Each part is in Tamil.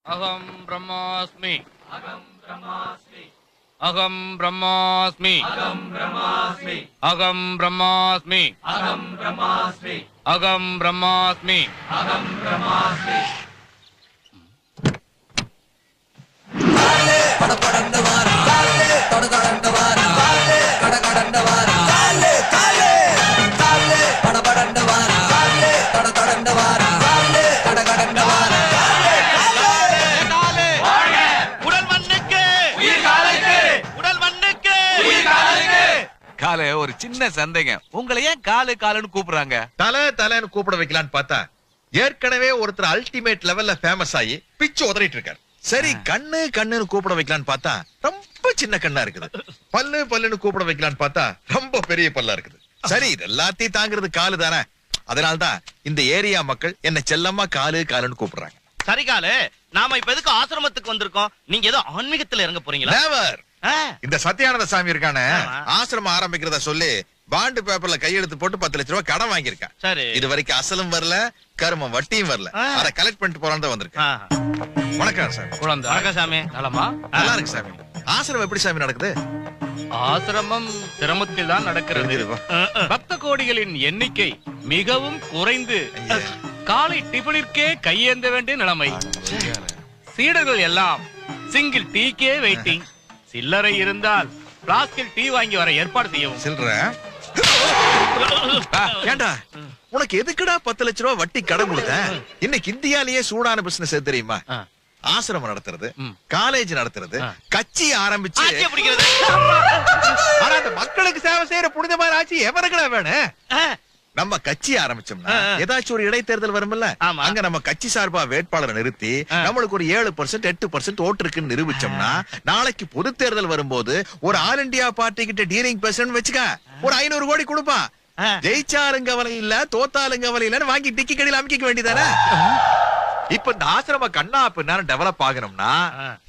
अहम ब्रह्मास्मि अहम ब्रह्मास्मि अहम ब्रह्मास्मि अहम ब्रह्मास्मि अहम ब्रह्मास्मि अहम ब्रह्मास्मि अहम ब्रह्मास्मि अहम ब्रह्मास्मि காலை ஒரு சின்ன சந்தேகம், உங்களை ஏன் காலு காலுன்னு கூப்பிடுறாங்க? தலைன்னு கூப்பிட வைக்கலான்னு பார்த்தா ஏற்கனவே ஒருத்தர் அல்டிமேட் லெவல்ல ஃபேமஸ் ஆகி பிச்சு உதறிட்டு இருக்காரு. சரி கண்ணுன்னு கூப்பிட வைக்கலான்னு பார்த்தா ரொம்ப சின்ன கண்ணா இருக்குது. பல்லுன்னு கூப்பிட வைக்கலான்னு பார்த்தா ரொம்ப பெரிய பல்லா இருக்குது. சரி இது எல்லாத்தையும் தாங்கிறது காலு தானே. அதனால்தான் இந்த ஏரியா மக்கள் என்ன செல்லமா காலுன்னு கூப்பிடுறாங்க. சரி காலு, நாம இப்ப எதுக்கு ஆசிரமத்துக்கு வந்திருக்கோம்? நீங்க ஏதோ ஆன்மீகத்துல இறங்க போறீங்களா? இந்த சத்யானந்த சாமி இருக்கானே, ஆசிரமம் ஆரம்பிக்கிறத சொல்லி பாண்டு பேப்பர்ல கையெழுத்து போட்டு 10 லட்சம் ரூபாய் கடன் வாங்கியிருக்கான். சரி, இது வரைக்கும் அசலும் வரல, கருமம் வட்டியும் வரல. அதை கலெக்ட் பண்ணிட்டு போறான்னு தான் வந்திருக்கேன். வணக்கம் சாமி. வணக்கம் சாமி. நலமா? நல்லா இருக்கு சாமி. ஆசிரமம் எப்படி சாமி நடக்குது? ஆசிரமம் சிரமத்தில் தான் நடக்கிறது. பக்த கோடிகளின் எண்ணிக்கை மிகவும் குறைந்து காலை டிபனிற்கே கையேந்த வேண்டிய நிலைமை. சீடர்கள் எல்லாம் சிங்கிள் டீக்கே வெயிட்டிங். சில்லறை இருந்தால் பிளாஸ்கில் டீ வாங்கி வர ஏற்பாடு செய்யவும். சில்லற ஏண்டா, உனக்கு எதுக்குடா 10 லட்சம் ரூபாய் வட்டி கடன் கொடுத்த? இன்னைக்கு இந்தியாலேயே சூடான பிசினஸ் எது தெரியுமா? ஆசிரமம் நடத்துறது, காலேஜ் நடத்துறது, கட்சி ஆரம்பிச்சு ஆனா அந்த மக்களுக்கு சேவை செய்யற புனிதமான ஆட்சி எவருக்குடா வேணும்? நம்ம கட்சி ஆரம்பிச்சோம்னா ஏதாச்சும் ஒரு இடைத்தேர்தல் வரும்ல, அங்க நம்ம கட்சி சார்பா வேட்பாளரை நிறுத்தி நம்மளுக்கு ஒரு 7% 8% ஓட்டு இருக்குன்னு நிரூபிச்சோம்னா நாளைக்கு பொது தேர்தல் வரும்போது ஒரு ஆல் இண்டியா பார்ட்டி கிட்ட டீலிங் பேசணும்னு வச்சுக்க, ஒரு 500 கோடி கொடுப்பான். ஜெயிச்சாலும் கவலை இல்ல, தோத்தாலும் கவலை இல்லன்னு வாங்கி டிக்கி கடையில் அமைக்க வேண்டியதானே. இப்ப இந்த ஆசிரம கண்ணா பின்னாலும் டெவலப் ஆகணும்னா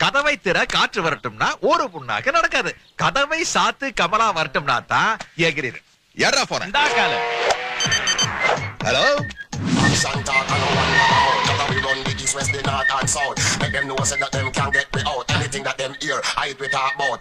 கதவை திற காற்று வரட்டும்னா ஒரு புண்ணாக நடக்காது. கதவை சாத்து கமலா வரட்டும்னா தான் ஏகிறீர். யாரா போன? Hello, we run the east, west, the north and south. Make them know so that them can get me out. Anything that them hear, I we talk about.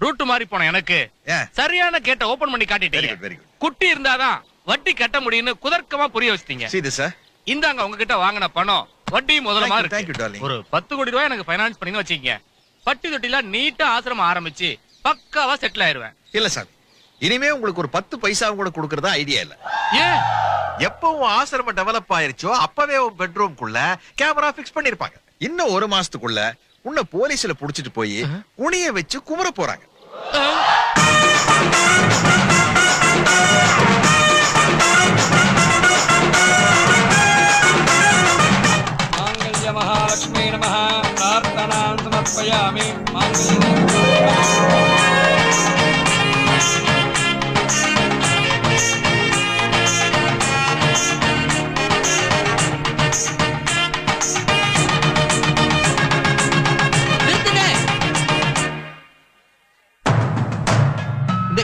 Route மாறி போன எனக்கு சரியான கேட்ட ஓபன் பண்ணி காட்டிட்டீங்க. குட்டி இருந்தாதான் வட்டி கட்ட முடியும்னு குதர்க்கமா புரிய வச்சிட்டீங்க. இந்தாங்க உங்ககிட்ட வாங்கின பணம் வட்டி முதலமா இருக்கு. ஒரு 10 கோடி ரூபாய் எனக்கு ஃபைனான்ஸ் பண்ணி வச்சுக்கீங்க. பட்டி தொட்டில நீட்டா ஆசிரமம் ஆரம்பிச்சு பக்காவா செட்டில் ஆயிருவேன். இல்ல சார், இனிமே உங்களுக்கு ஒரு 10 பைசா கூட கொடுக்கறதா ஐடியா இல்ல. ஏன்? எப்பவும் ஆசிரமம் டெவலப் ஆயிருச்சோ அப்பவே பெட்ரூம்குள்ள கேமரா பிக்ஸ் பண்ணிருப்பாங்க. இன்னும் 1 மாசத்துக்குள்ள உன்னை போலீஸ்ல புடிச்சிட்டு போய் குனிய வச்சு குமர போறாங்க. மாங்கல்ய மகாலட்சுமி நமஹ. பிரார்த்தனாம் சமர்ப்பயாமி.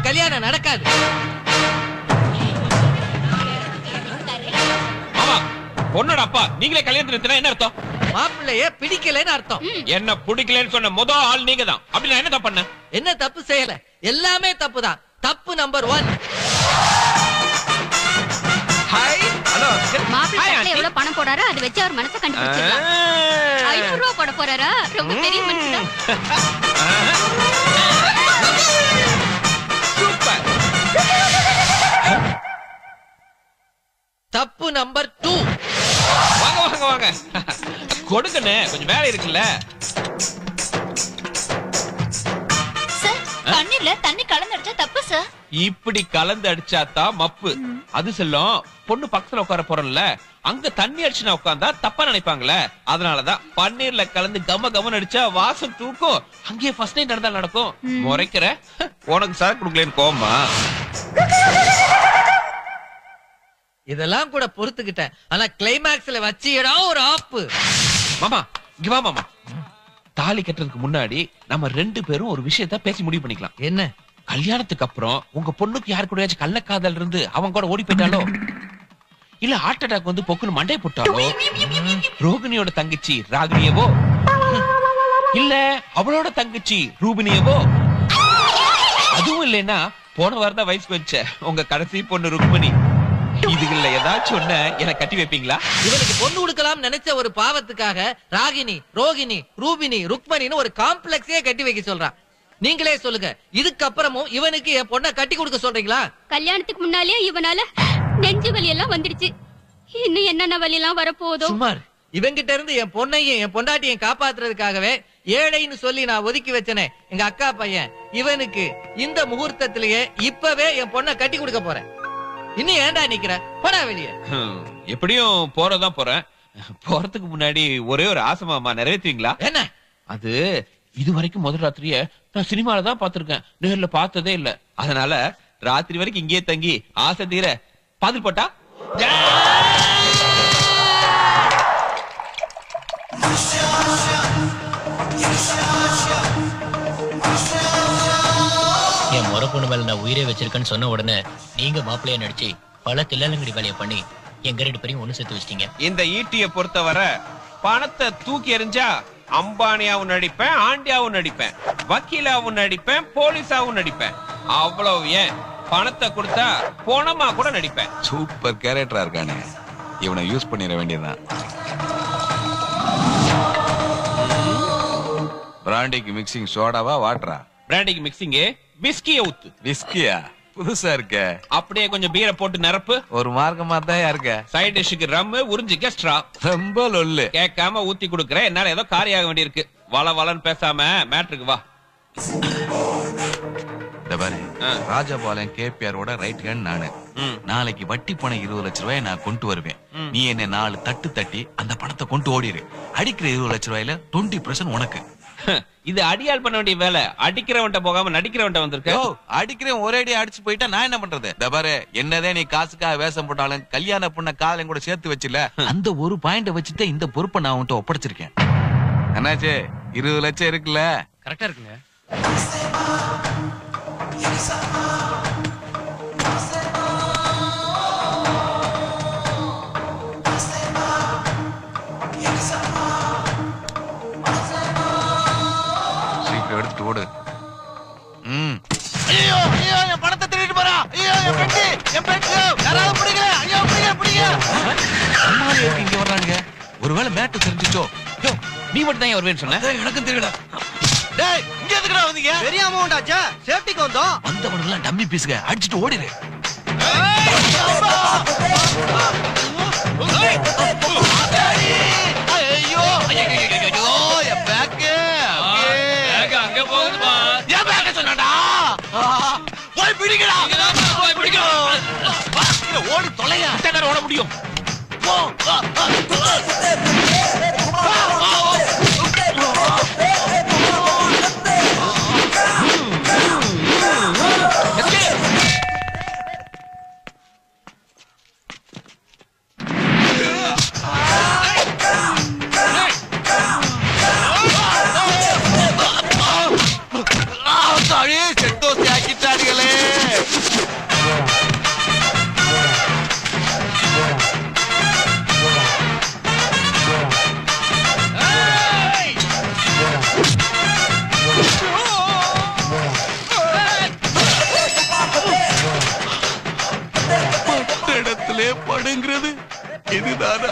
கல்யாணம் நடக்காது. பொண்ணோட அப்பா நீங்களே கல்யாணம் நிறுத்தினா என்ன அர்த்தம்? மாப்பிள்ளைய பிடிக்கலன்னு அர்த்தம். என்ன பிடிக்கலன்னு சொன்ன முதல் ஆள் நீங்க தான். அப்படி நான் என்ன தப்பு பண்ண? என்ன தப்பு செய்யல, எல்லாமே தப்பு தான். தப்பு நம்பர் 1. Hi, hello. மாப்பிள்ளை எவ்வளவு பணம் போடாரோ அதை வச்சு அவர் மனசை கண்டுபிடிச்சிடலாம். 500 ரூபாய் போட போறாரா? ரொம்ப பெரிய மனுஷன். தப்பு நம்பர் 2. வாங்க வாங்க வாங்க கொடுக்கண்ணே, கொஞ்சம் வேலை இருக்குல்ல. சார், தண்ணில தண்ணி கலந்து அடிச்சா தப்பு சார். இப்படி கலந்து அடிச்சாதான் மப்பு. அது செல்லும் பொண்ணு பக்கத்துல உட்கார போறோம்ல, அங்க தண்ணி அடிச்சுனா உட்கார்ந்தா தப்பா நினைப்பாங்களே. அதனாலதான் பன்னீர்ல கலந்து கம கமன்னு அடிச்சா வாசம் தூக்கும். அங்கேயே ஃபர்ஸ்ட் நைட் நடந்தா நடக்கும். முறைக்கிற உனக்கு சார் கொடுக்கலன்னு கோவமா? இதெல்லாம் கூட பொறுத்துக்கிட்டேன். ஆனா கிளைமாக்ஸ்ல வச்சிடா ஒரு ஆப்பு. மாமா இங்க வா மாமா. தாலி கட்டுறதுக்கு முன்னாடி நம்ம 2 பேரும் ஒரு விஷயத்த பேசி முடிவு பண்ணிக்கலாம். என்ன? கல்யாணத்துக்கு அப்புறம் உங்க பொண்ணுக்கு யாரு கூடயாச்சும் கள்ளக்காதல் இருந்து அவங்க கூட ஓடி போயிட்டாலோ, இல்ல ஹார்ட் அட்டாக் வந்து பொக்குன்னு மண்டை போட்டாலோ, ரோகிணியோட தங்கச்சி ராகினியவோ, இல்ல அவளோட தங்கச்சி ரூபினியவோ, அதுவும் இல்லைன்னா போன வாரம் தான் வயசுக்கு வச்ச உங்க கடைசி பொண்ணு ருக்மணி, இதுல ஏதாச்சும் ஒண்ண என்ன கட்டி வைப்பீங்களா? இவனுக்கு பொண்ணு கொடுக்கலாம் நினைச்ச ஒரு பாவத்துக்காக ராகினி, ரோகிணி, ரூபினி, ருக்மணின்னு ஒரு காம்ப்ளெக்ஸே கட்டி வைக்க சொல்றான். நீங்களே சொல்லுங்க, இதுக்கப்புறமும் இவனுக்கு என் பொண்ணை கட்டி கொடுக்க சொல்றீங்களா? கல்யாணத்துக்கு முன்னாலே இவனால நெஞ்சு வலி எல்லாம் வந்துடுச்சு. இன்னும் என்னென்ன வலி எல்லாம் வரப்போதோ. சுமார் இவங்கிட்ட இருந்து என் பொண்ணையும் என் பொண்டாட்டியும் காப்பாத்துறதுக்காகவே ஏழைன்னு சொல்லி நான் ஒதுக்கி வச்சனே எங்க அக்கா பையன், இவனுக்கு இந்த முகூர்த்தத்திலேயே இப்பவே என் பொண்ணை கட்டி கொடுக்க போறேன். இன்னும் ஏன்டா நிக்கிற? போடா வெளியே. எப்படியும் போறதான் போறேன். போறதுக்கு முன்னாடி ஒரே ஒரு ஆசை மாமா, நிறைவேற்றுவீங்களா? என்ன அது? இது வரைக்கும் முதல் ராத்திரிய நான் சினிமால தான் பாத்திருக்கேன், நேர்ல பார்த்ததே இல்ல. அதனால ராத்திரி வரைக்கும் இங்கே தங்கி ஆசை தீர பாதில் போட்டா என் முறை பொண்ணு மேல நான் உயிரே வச்சிருக்கேன்னு சொன்ன உடனே நீங்க மாப்பிள்ளைய நடிச்சு பல தில்லாலங்கடி வேலையை பண்ணி எங்க 2 பேரையும் ஒண்ணு சேர்த்து வச்சிட்டீங்க. இந்த ஈட்டிய பொறுத்தவரை பணத்தை தூக்கி எறிஞ்சா அம்பானியாவும் நடிப்பேன், ஆண்டியாவும் நடிப்பேன், வக்கீலாவும் நடிப்பேன், போலீஸாவும் நடிப்பேன். அவ்வளவு ஏன் பணத்தை கொடுத்தா போனமா கூட நடிப்பேன். சூப்பர் கேரக்டரா இருக்கானே, இவனை யூஸ் பண்ணிட வேண்டியதுதான். பிராண்டிக்கு மிக்சிங் சோடாவா வாட்டரா? பிராண்டிக்கு மிக்சிங் விஸ்கிய ஊத்து. விஸ்கியா? புதுசா இருக்க. அப்படியே கொஞ்சம் பீரை போட்டு நிரப்பு. ஒரு மார்க்கமா தான் இருக்க. சைட் டிஷ்க்கு ரம்மு, உறிஞ்சிக்க ஸ்ட்ரா. ரொம்ப லொல்லு. கேட்காம ஊத்தி கொடுக்கற. என்னால ஏதோ காரியாக வேண்டியிருக்கு. வள வளன்னு பேசாம மேட்ருக்கு வா. ராஜபாளையம் கேபிஆரோட ரைட் ஹேண்ட் நானு. நாளைக்கு வட்டி பணம் 20 லட்சம் ரூபாய் நான் கொண்டு வருவேன். நீ என்ன 4 தட்டு தட்டி அந்த பணத்தை கொண்டு ஓடிடு. அடிக்கிற 20 லட்சம் ரூபாயில 20% உனக்கு. இது அடியால் பண்ண வேண்டிய வேலை. அடிக்கிறவன்ட்ட போகாம நடிக்கிறவன்ட்ட வந்திருக்க. அடிக்கிறேன் ஒரே அடி அடிச்சு போயிட்டா நான் என்ன பண்றது? தபாரு, என்னதே நீ காசுக்காக வேஷம் போட்டாலும் கல்யாண பொண்ண காலையும் கூட சேர்த்து வச்சுல, அந்த ஒரு பாயிண்ட வச்சுட்டு இந்த பொறுப்பை நான் உன்கிட்ட ஒப்படைச்சிருக்கேன். என்னாச்சு? 20 லட்சம் இருக்குல்ல? கரெக்டா இருக்குங்க. எடுத்துட்டு ஓடு. ஐயோ ஐயோ, என் பணத்தை திருடிட்டு போறான். ஐயோ, என் பெட் யாராவது பிடிங்க. ஐயோ, பிடிங்க. இங்க வர்றாங்க. ஒருவேளை மேட்டு தெரிஞ்சுச்சோ? நீ மட்டும் தான் வருவேன்னு சொன்ன. எனக்கும் தெரியல. டேய், இங்க எதுக்குடா வந்தீங்க? பெரிய அமௌண்ட் ஆச்சா, சேஃப்டிக்கு வந்தோம். வந்தவனுக்கு டம்மி பீஸ்க அடிச்சிட்டு ஓடிடு. ஐயோ ஐயோ, என் பேக் அங்க போகுதுமா. என் பேக் சொன்னடா. போய் பிடிங்கடா. போய் பிடிங்க. ஓடி தொலையா. ஓட முடியும். செத்தோசி ஆக்கிட்டாடுகளே. பட்ட இடத்திலே படுங்கிறது இதுதானா?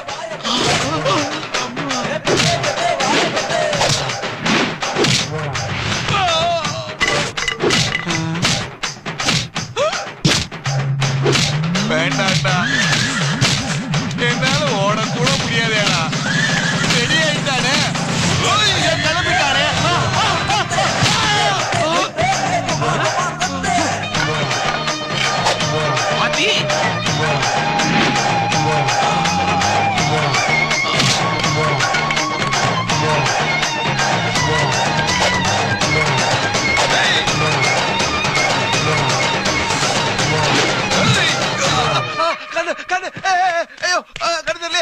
ஐயோ கண்ணு தெரியல.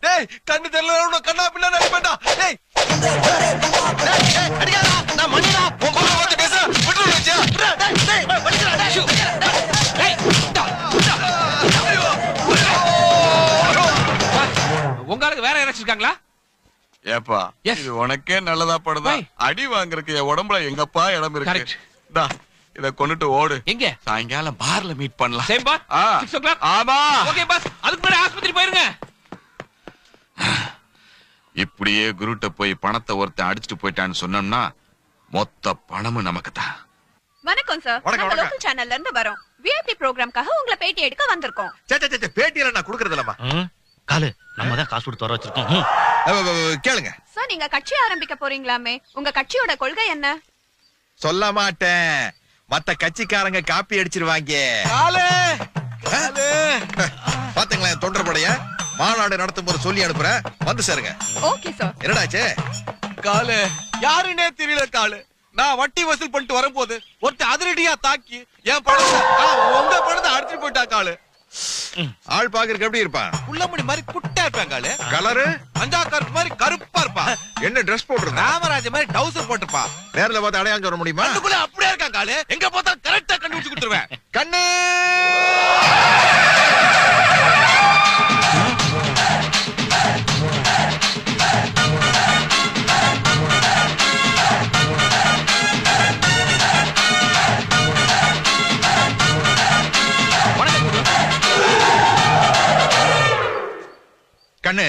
டேய் கண்ணு தெரியல கண்ணா பிள்ளை நினைப்பேன்டா. டேய் அடிக்காதா நான் மணிடா உன் கூட வந்து பேச விட்டு வச்சியா? டேய் டேய் வலிக்குடா டேய் உங்களுக்கு வேற யாராச்சும் இருக்காங்களா? ஏப்பா இது உனக்கே நல்லதா படுதா? அடி வாங்குறதுக்கு என் உடம்புல எங்கப்பா இடம் இருக்கு? டா இத கொண்டுட்டு ஓடு. எங்க? சாயங்காலம் பார்ல மீட் பண்ணலாம். Same boss 6 o'clock. ஆமா ஓகே பாஸ். அதுக்கு முன்னாடி ஆஸ்பத்திரி போயிருங்க. இப்படியே குருட்ட போய் பணத்தை ஒருத்தன் அடிச்சிட்டு போயிட்டான்னு சொன்னோம்னா மொத்த பணமும் நமக்கு தான். வணக்கம் சார். நம்ம லோக்கல் சேனல்ல இருந்து வரோம். விஐபி ப்ரோகிராம்காக உங்களை பேட்டி எடுக்க வந்திருக்கோம். பேட்டியில நான் குடுக்கறது இல்லம்மா. காலு நம்ம தான் காசு கொடுத்து வர வச்சிருக்கோம். கேளுங்க சார், நீங்க கட்சி ஆரம்பிக்க போறீங்களாமே, உங்க கட்சியோட கொள்கை என்ன? சொல்ல மாட்டேன். மத்த கட்சிக்காரங்க காப்பி அடிச்சிருவாங்க. பாத்தீங்களா தொண்டர்படைய மாநாடு நடத்தும் போது சொல்லி அனுப்புறேன், வந்து சேருங்க. Okay sir. என்னடாச்சு? காலு யாருன்னே தெரியல காலு. நான் வட்டி வசூல் பண்ணிட்டு வரும்போது ஒருத்தர் அதிரடியா தாக்கி என் பணத்தை உங்க பணத்தை அடிச்சுட்டு போயிட்டா காலு. ஆள் பாக்குறதுக்கு எப்படி இருப்பான்? புள்ளமணி மாதிரி குட்டா இருப்பான் காலு. கலரு அஞ்சா கருப்பு மாதிரி கருப்பா இருப்பான். என்ன ட்ரெஸ் போட்டுருந்தா? ராமராஜ மாதிரி டவுசர் போட்டுப்பான். நேர்ல பார்த்து அடையாளம் சொல்ல முடியுமா? அதுக்குள்ள அப்படியே இருக்கான் காலு. எங்க பார்த்தா கரெக்டா கண்டுபிடிச்சு கொடுத்துருவேன். கண்ணு கண்ணு,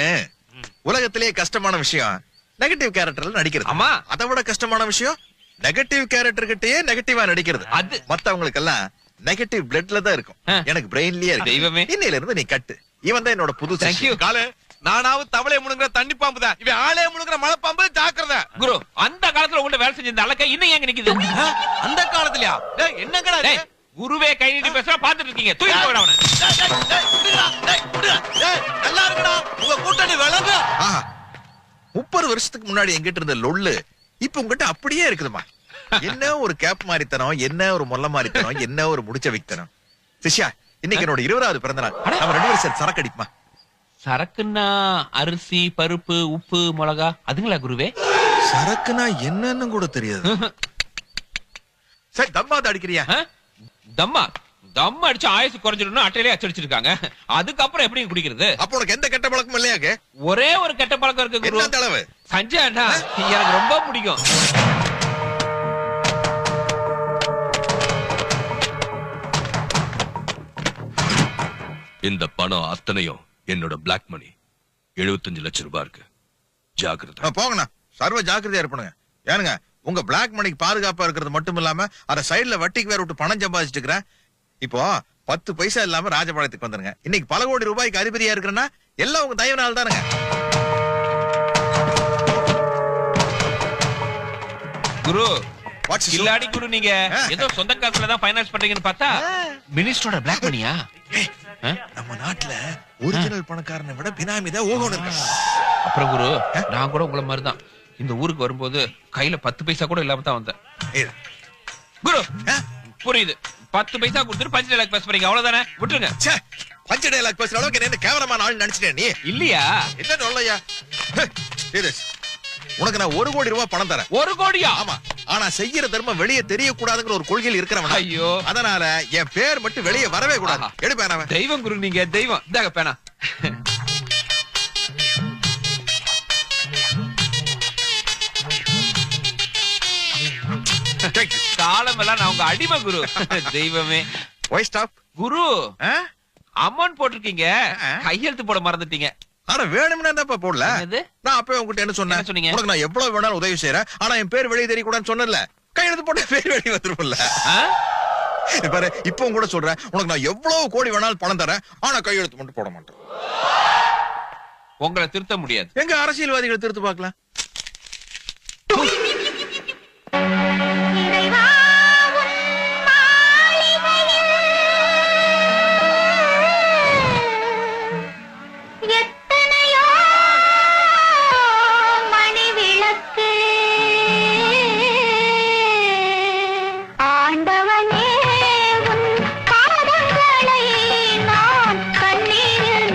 உலகத்திலேயே கஷ்டமான விஷயம் நெகட்டிவ் கேரக்டர்ல நடிக்கிறது. ஆமா. அதை விட கஷ்டமான விஷயம் நெகட்டிவ் கேரக்டர் கிட்டயே நெகட்டிவா நடிக்கிறது. அது மத்தவங்களுக்கு எல்லாம் நெகட்டிவ் பிளட்ல தான் இருக்கும். எனக்கு பிரெயின்லயே இருக்கு. தெய்வமே. இன்னையில இருந்து நீ கட்டு. இவன் தான் என்னோட புது Thank you. காலு நானாவது தவளை முழுங்குற தண்ணி பாம்பு தான். இவன் ஆளே முழுங்குற மலை பாம்பு. ஜாக்கிரதை குரு. அந்த காலத்துல உங்கள்ட்ட வேலை செஞ்ச இந்த அலக்க இன்னும் எங்க நிக்குது? அந்த காலத்துலயா? டேய் என்னங்கடா இது? டேய், குருவே கை நீட்டி பேசுறா பாத்துட்டு இருக்கீங்க. தூக்கி போடா அவனை. நல்லா இருக்குடா உங்க கூட்டணி விளங்கு. 30 வருஷத்துக்கு முன்னாடி எங்கிட்ட இருந்த லொள்ளு இப்ப உங்ககிட்ட அப்படியே இருக்குதுமா. என்ன ஒரு கேப் மாறித்தனம், என்ன ஒரு மொல்ல மாறித்தனம், என்ன ஒரு முடிச்ச வைத்தனம். சிஷ்யா, இன்னைக்கு என்னோட 20வது பிறந்த நாள். நம்ம 2 பேரும் சேர்ந்து சரக்கு அடிப்போமா? சரக்குன்னா அரிசி பருப்பு உப்பு மிளகா அதுங்களா குருவே? சரக்குனா என்னன்னு கூட தெரியாது. சரி தம்மாத அடிக்கிறியா? தம்மா தம் அடிச்சு ஆயுசு குறைஞ்சிடும் அட்டையிலே அச்சடிச்சிருக்காங்க. அதுக்கப்புறம் எப்படி குடிக்கிறது? அப்ப உனக்கு எந்த கெட்ட பழக்கமும் இல்லையாக்கு? ஒரே ஒரு கெட்ட பழக்கம் இருக்கு குரு. என்ன அளவு? சஞ்சய் அண்ணா எனக்கு ரொம்ப பிடிக்கும். இந்த பணம் அத்தனையும் என்னோட பிளாக் மணி. 75 லட்சம் ரூபாய் இருக்கு. ஜாக்கிரதை. போங்கண்ணா, சர்வ ஜாக்கிரதையா இருப்பணுங்க. ஏனுங்க, உங்க பிளாக் மணிக்கு பாதுகாப்பா இருக்கிறது மட்டும் இல்லாம அத சைடுல வட்டிக்கு வேற விட்டு பணம் சம்பாதிச்சுட்டு இருக்கிறேன். இப்போ 10 பைசா இல்லாம ராஜபாளையத்துக்கு வந்துருங்க. இன்னைக்கு பல கோடி ரூபாய்க்கு அதிபதியா இருக்கிறேன்னா எல்லாம் உங்க தயவுனால தானுங்க. குரு இல்லாடி குரு, நீங்க ஏதோ சொந்த காசுல தான் ஃபைனான்ஸ் பண்றீங்கன்னு பார்த்தா மினிஸ்டரோட பிளாக் மணியா? நம்ம நாட்டுல ஒரிஜினல் பணக்காரனை விட பினாமி தான் ஓகோன்னு இருக்காங்க. அப்புறம் குரு, நான் கூட உங்களை மாதிரிதான் இந்த ஊருக்கு வரும்போது கையில 10 பைசா கூட இல்லாம தான் வந்தேன். குரு புரியுது. 10 பைசா கொடுத்துட்டு பஞ்ச டைலாக் பேச போறீங்க, அவ்வளவுதானே? விட்டுருங்க. பஞ்ச டைலாக் பேசுற அளவுக்கு என்ன கேவலமான ஆள் நினைச்சிட்டே நீ? இல்லையா? என்ன சொல்லையா? உனக்கு நான் 1 கோடி ரூபாய் பணம் தரேன். 1 கோடியா? ஆமா. ஆனா செய்யற தர்மம் வெளியே தெரியக்கூடாதுங்கிற ஒரு கொள்கையில் இருக்கிறவன். ஐயோ, அதனால என் பேர் மட்டும் வெளியே வரவே கூடாது. எடுப்பேன். தெய்வம் குரு, நீங்க தெய்வம். இந்தாங்க பேனா. காலம் எல்லாம் நான் உங்க அடிமை குரு. தெய்வமே. குரு அமௌண்ட் போட்டிருக்கீங்க, கையெழுத்து போட மறந்துட்டீங்க. ஆனா வேணும்னா என்னப்பா போடல? நான் அப்பவே உங்ககிட்ட என்ன சொன்னேன்? உனக்கு நான் எவ்வளவு வேணாலும் உதவி செய்யறேன், ஆனா என் பேர் வெளியே தெரியக்கூடாதுன்னு சொன்னேன்ல. கையெழுத்து போட்ட பேர் வெளியே வந்துரும்ல. பாரு, இப்போ கூட சொல்றேன், உனக்கு நான் எவ்வளவு கோடி வேணாலும் பணம் தரேன், ஆனா கையெழுத்து மட்டும் போட மாட்டேன். உங்களை திருத்த முடியாது. எங்க அரசியல்வாதிகளை திருத்து பார்க்கலாம். ஆண்டவனே உன் பாதங்களை நான் கண்ணீரில்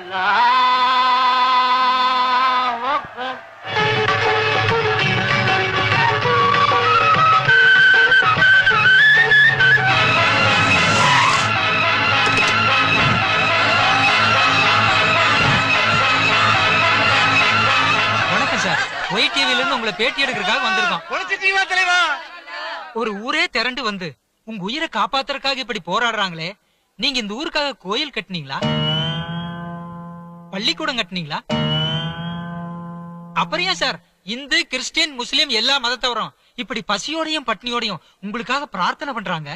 ஒய் டிவில இருந்து உங்களை பேட்டி எடுக்கிறதுக்காக வந்திருக்கோம். ஒரு ஊரே திரண்டு வந்து உங்க உயிரை காப்பாத்துறதுக்காக இப்படி போராடுறாங்களே, நீங்க இந்த ஊருக்காக கோயில் கட்டினீங்களா, பள்ளிக்கூடம் கட்டினீங்களா? அப்புறம் ஏன் சார் இந்து கிறிஸ்டியன் முஸ்லிம் எல்லா மதத்தவரும் இப்படி பசியோடையும் பட்னியோடையும் உங்களுக்காக பிரார்த்தனை பண்றாங்க?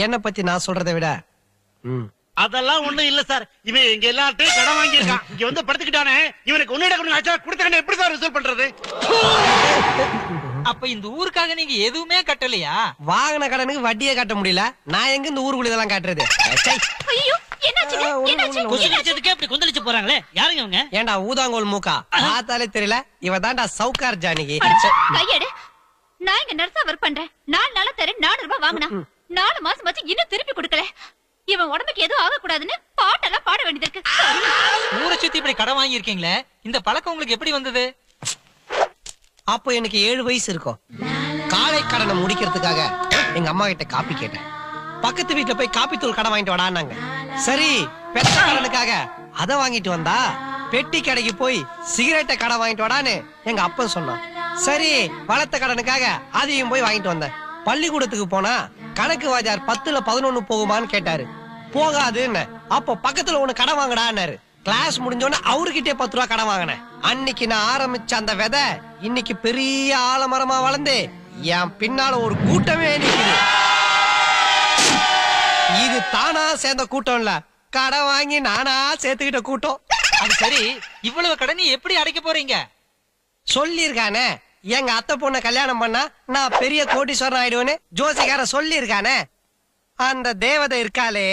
என்ன பத்தி நான் சொல்றதை விட அதெல்லாம் ஒண்ணும் இல்ல சார். இவன் இங்க எல்லாத்தையும் கடன் வாங்கி இருக்கான். இங்க வந்து படுத்துக்கிட்டானே, இவனுக்கு ஒன்னிட கொடுத்த எப்படி சார் ரிசல்ட் பண்றது? அப்ப இந்த ஊருக்காக நீங்க எதுவுமே கட்டலையா? வாங்கின கடனுக்கு வட்டியே கட்ட முடியல. நான் எங்க இந்த ஊருக்குள்ள இதெல்லாம் காட்டுறது? ஏண்டா ஊதாங்கோல் மூக்கா பார்த்தாலே தெரியல, இவ தாண்டா சவுக்கார் ஜானகி. கையெடு. நான் இங்க நர்ஸா ஒர்க் பண்றேன். 4 நாளா தரேன் 4 ரூபாய் வாங்கினா 4 மாசம் ஆச்சு இன்னும் திருப்பி கொடுக்கல. இவன் உடம்புக்கு எதுவும் ஆக கூடாதுன்னு பாட்டெல்லாம் பாட வேண்டியது இருக்கு. ஊரை சுத்தி இப்படி கடன் வாங்கி இருக்கீங்களே, இந்த பழக்கம் உங்களுக்கு எப்படி வந்தது? அப்போ எனக்கு 7 வயசு இருக்கும். காலை கடனை முடிக்கிறதுக்காக எங்க அம்மா கிட்ட காப்பி கேட்டேன். பக்கத்து வீட்டுல போய் காப்பி தூள் கடை வாங்கிட்டு வாடான்னாங்க. சரி பெத்த கடனுக்காக அத வாங்கிட்டு வந்தா, பெட்டி கடைக்கு போய் சிகரெட்டை கடை வாங்கிட்டு வாடான்னு எங்க அப்பன் சொன்னான். சரி வளர்த்த கடனுக்காக அதையும் போய் வாங்கிட்டு வந்தேன். பள்ளிக்கூடத்துக்கு போனா கணக்கு வாஜார் 10ல 11 போகுமான்னு கேட்டாரு. போகாதுன்னு. அப்போ பக்கத்துல ஒண்ணு கடை வாங்கடான்னாரு. கிளாஸ் முடிஞ்சோன்னு அவர்கிட்டே 10 ரூபா கடை வாங்கினேன். அன்னைக்கு நான் ஆரம்பிச்ச அந்த விதை இன்னைக்கு பெரிய ஆலமரமா வளர்ந்து என் பின்னால ஒரு கூட்டமே நிக்குது. இது தானா சேர்ந்த கூட்டம் இல்ல, கடை வாங்கி நானா சேர்த்துக்கிட்ட கூட்டம். அது சரி, இவ்வளவு கடனை எப்படி அடைக்க போறீங்க? சொல்லிருக்கானே, எங்க அத்தை பொண்ண கல்யாணம் பண்ணா நான் பெரிய கோடீஸ்வரன் ஆயிடுவேன்னு ஜோசிகார சொல்லி இருக்கானே. அந்த தேவதை இருக்காளே,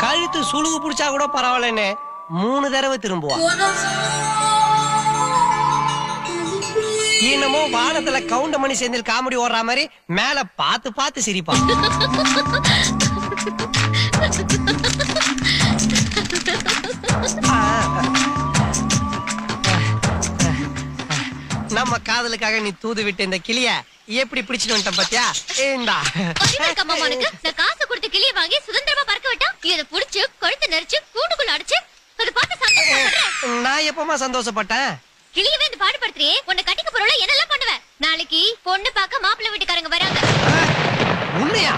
கழுத்து சுழுகு புடிச்சா கூட பரவாயில்லன்னு 3 தடவை திரும்புவா. என்னமோ வானத்துல கவுண்டமணி செந்தில் காமெடி ஓடுற மாதிரி மேல பார்த்து பார்த்து சிரிப்பா. நம்ம காதலுக்காக நீ தூது விட்டு இந்த கிளிய எப்படி பிடிச்சிட்டு வந்துட்ட பாத்தியா? ஏண்டா நான் காசு கொடுத்து கிளிய வாங்கி சுதந்திரமா பறக்க விட்டா, இத புடிச்சு கழுத்து நெரிச்சு கூண்டுக்குள்ள அடைச்சு அதை பார்த்து சந்தோஷப்படுறேன். நான் எப்பமா சந்தோஷப்பட்டேன்? கிளிய வந்து பாடுபடுத்துறியே, உன்னை கட்டிக்க போறோல என்னெல்லாம் பண்ணுவேன்? நாளைக்கு பொண்ணு பார்க்க மாப்பிள்ளை வீட்டுக்காரங்க வராங்க. உண்மையா?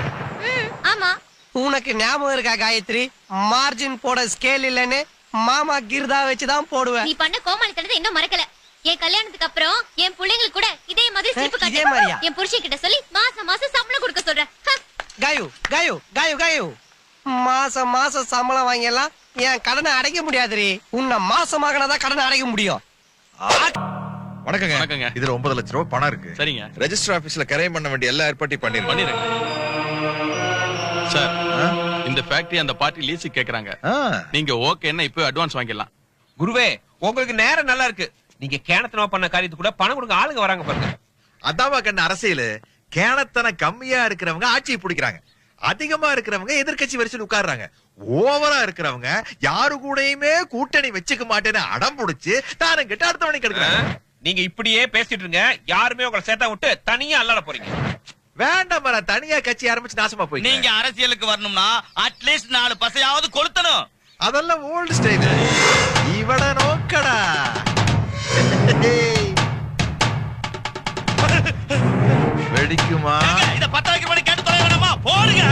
ஆமா. உனக்கு ஞாபகம் இருக்கா காயத்ரி, மார்ஜின் போட ஸ்கேல் இல்லன்னு மாமா கிர்தா வச்சுதான் போடுவேன். நீ பண்ண கோமாளித்தனத்தை இன்னும் மறக்கல. என் கல்யாணத்துக்கு அப்புறம் என் பிள்ளைங்களுக்கு கூட இதே மாதிரி சிரிப்பு இதே காட்டு. மாதிரியா? என் புருஷன் கிட்ட சொல்லி மாசம் மாசம் சம்பளம் கொடுக்க சொல்றேன். காயு காயு காயு காயு, மாசம் மாசம் சம்பளம் வாங்கியெல்லாம் என் கடனை அடைக்க முடியாதுரி. உன்னை மாசமாகனாதான் கடனை அடைக்க முடியும். வணக்கங்க. இதுல 9 லட்சம் ரூபாய் பணம் இருக்கு. சரிங்க. ரெஜிஸ்டர் ஆபீஸ்ல கரையம் பண்ண வேண்டிய எல்லா ஏற்பாட்டையும் பண்ணிருக்கேன். சார், இந்த ஃபேக்டரி அந்த பார்ட்டி லீஸுக்கு கேக்குறாங்க. நீங்க ஓகேன்னா இப்போ அட்வான்ஸ் வாங்கிடலாம். குருவே, உங்களுக்கு நேரம் நல்லா இருக்கு. நீங்க கேணத்தனமா பண்ண காரியத்துக்கு கூட பணம் கொடுங்க, ஆளுங்க வராங்க பாருங்க. அதாவா கண்ண அரசியல். கேணத்தன கம்மியா இருக்கிறவங்க ஆட்சியை பிடிக்கிறாங்க, அதிகமா இருக்கிறவங்க எதிர்கட்சி வரிசையில் உட்கார்றாங்க, ஓவரா இருக்கிறவங்க யாரு கூடயுமே கூட்டணி வச்சுக்க மாட்டேன்னு அடம் பிடிச்சு தாரம் கிட்ட அடுத்தவனை கெடுக்கிறாங்க. நீங்க இப்படியே பேசிட்டு இருங்க, யாருமே உங்களை சேர்த்தா விட்டு தனியா அல்லாட போறீங்க. வேண்டாம், நான் தனியா கட்சி ஆரம்பிச்சு நாசமா போய். நீங்க அரசியலுக்கு வரணும்னா அட்லீஸ்ட் 4 பசையாவது கொளுத்தணும். அதெல்லாம் ஓல்டு ஸ்டைல். இவட நோக்கடா. வெடிக்குமா? இத 10 வைக்கிற மணி கேட்டு தொலை வேணாமா? போடுங்க.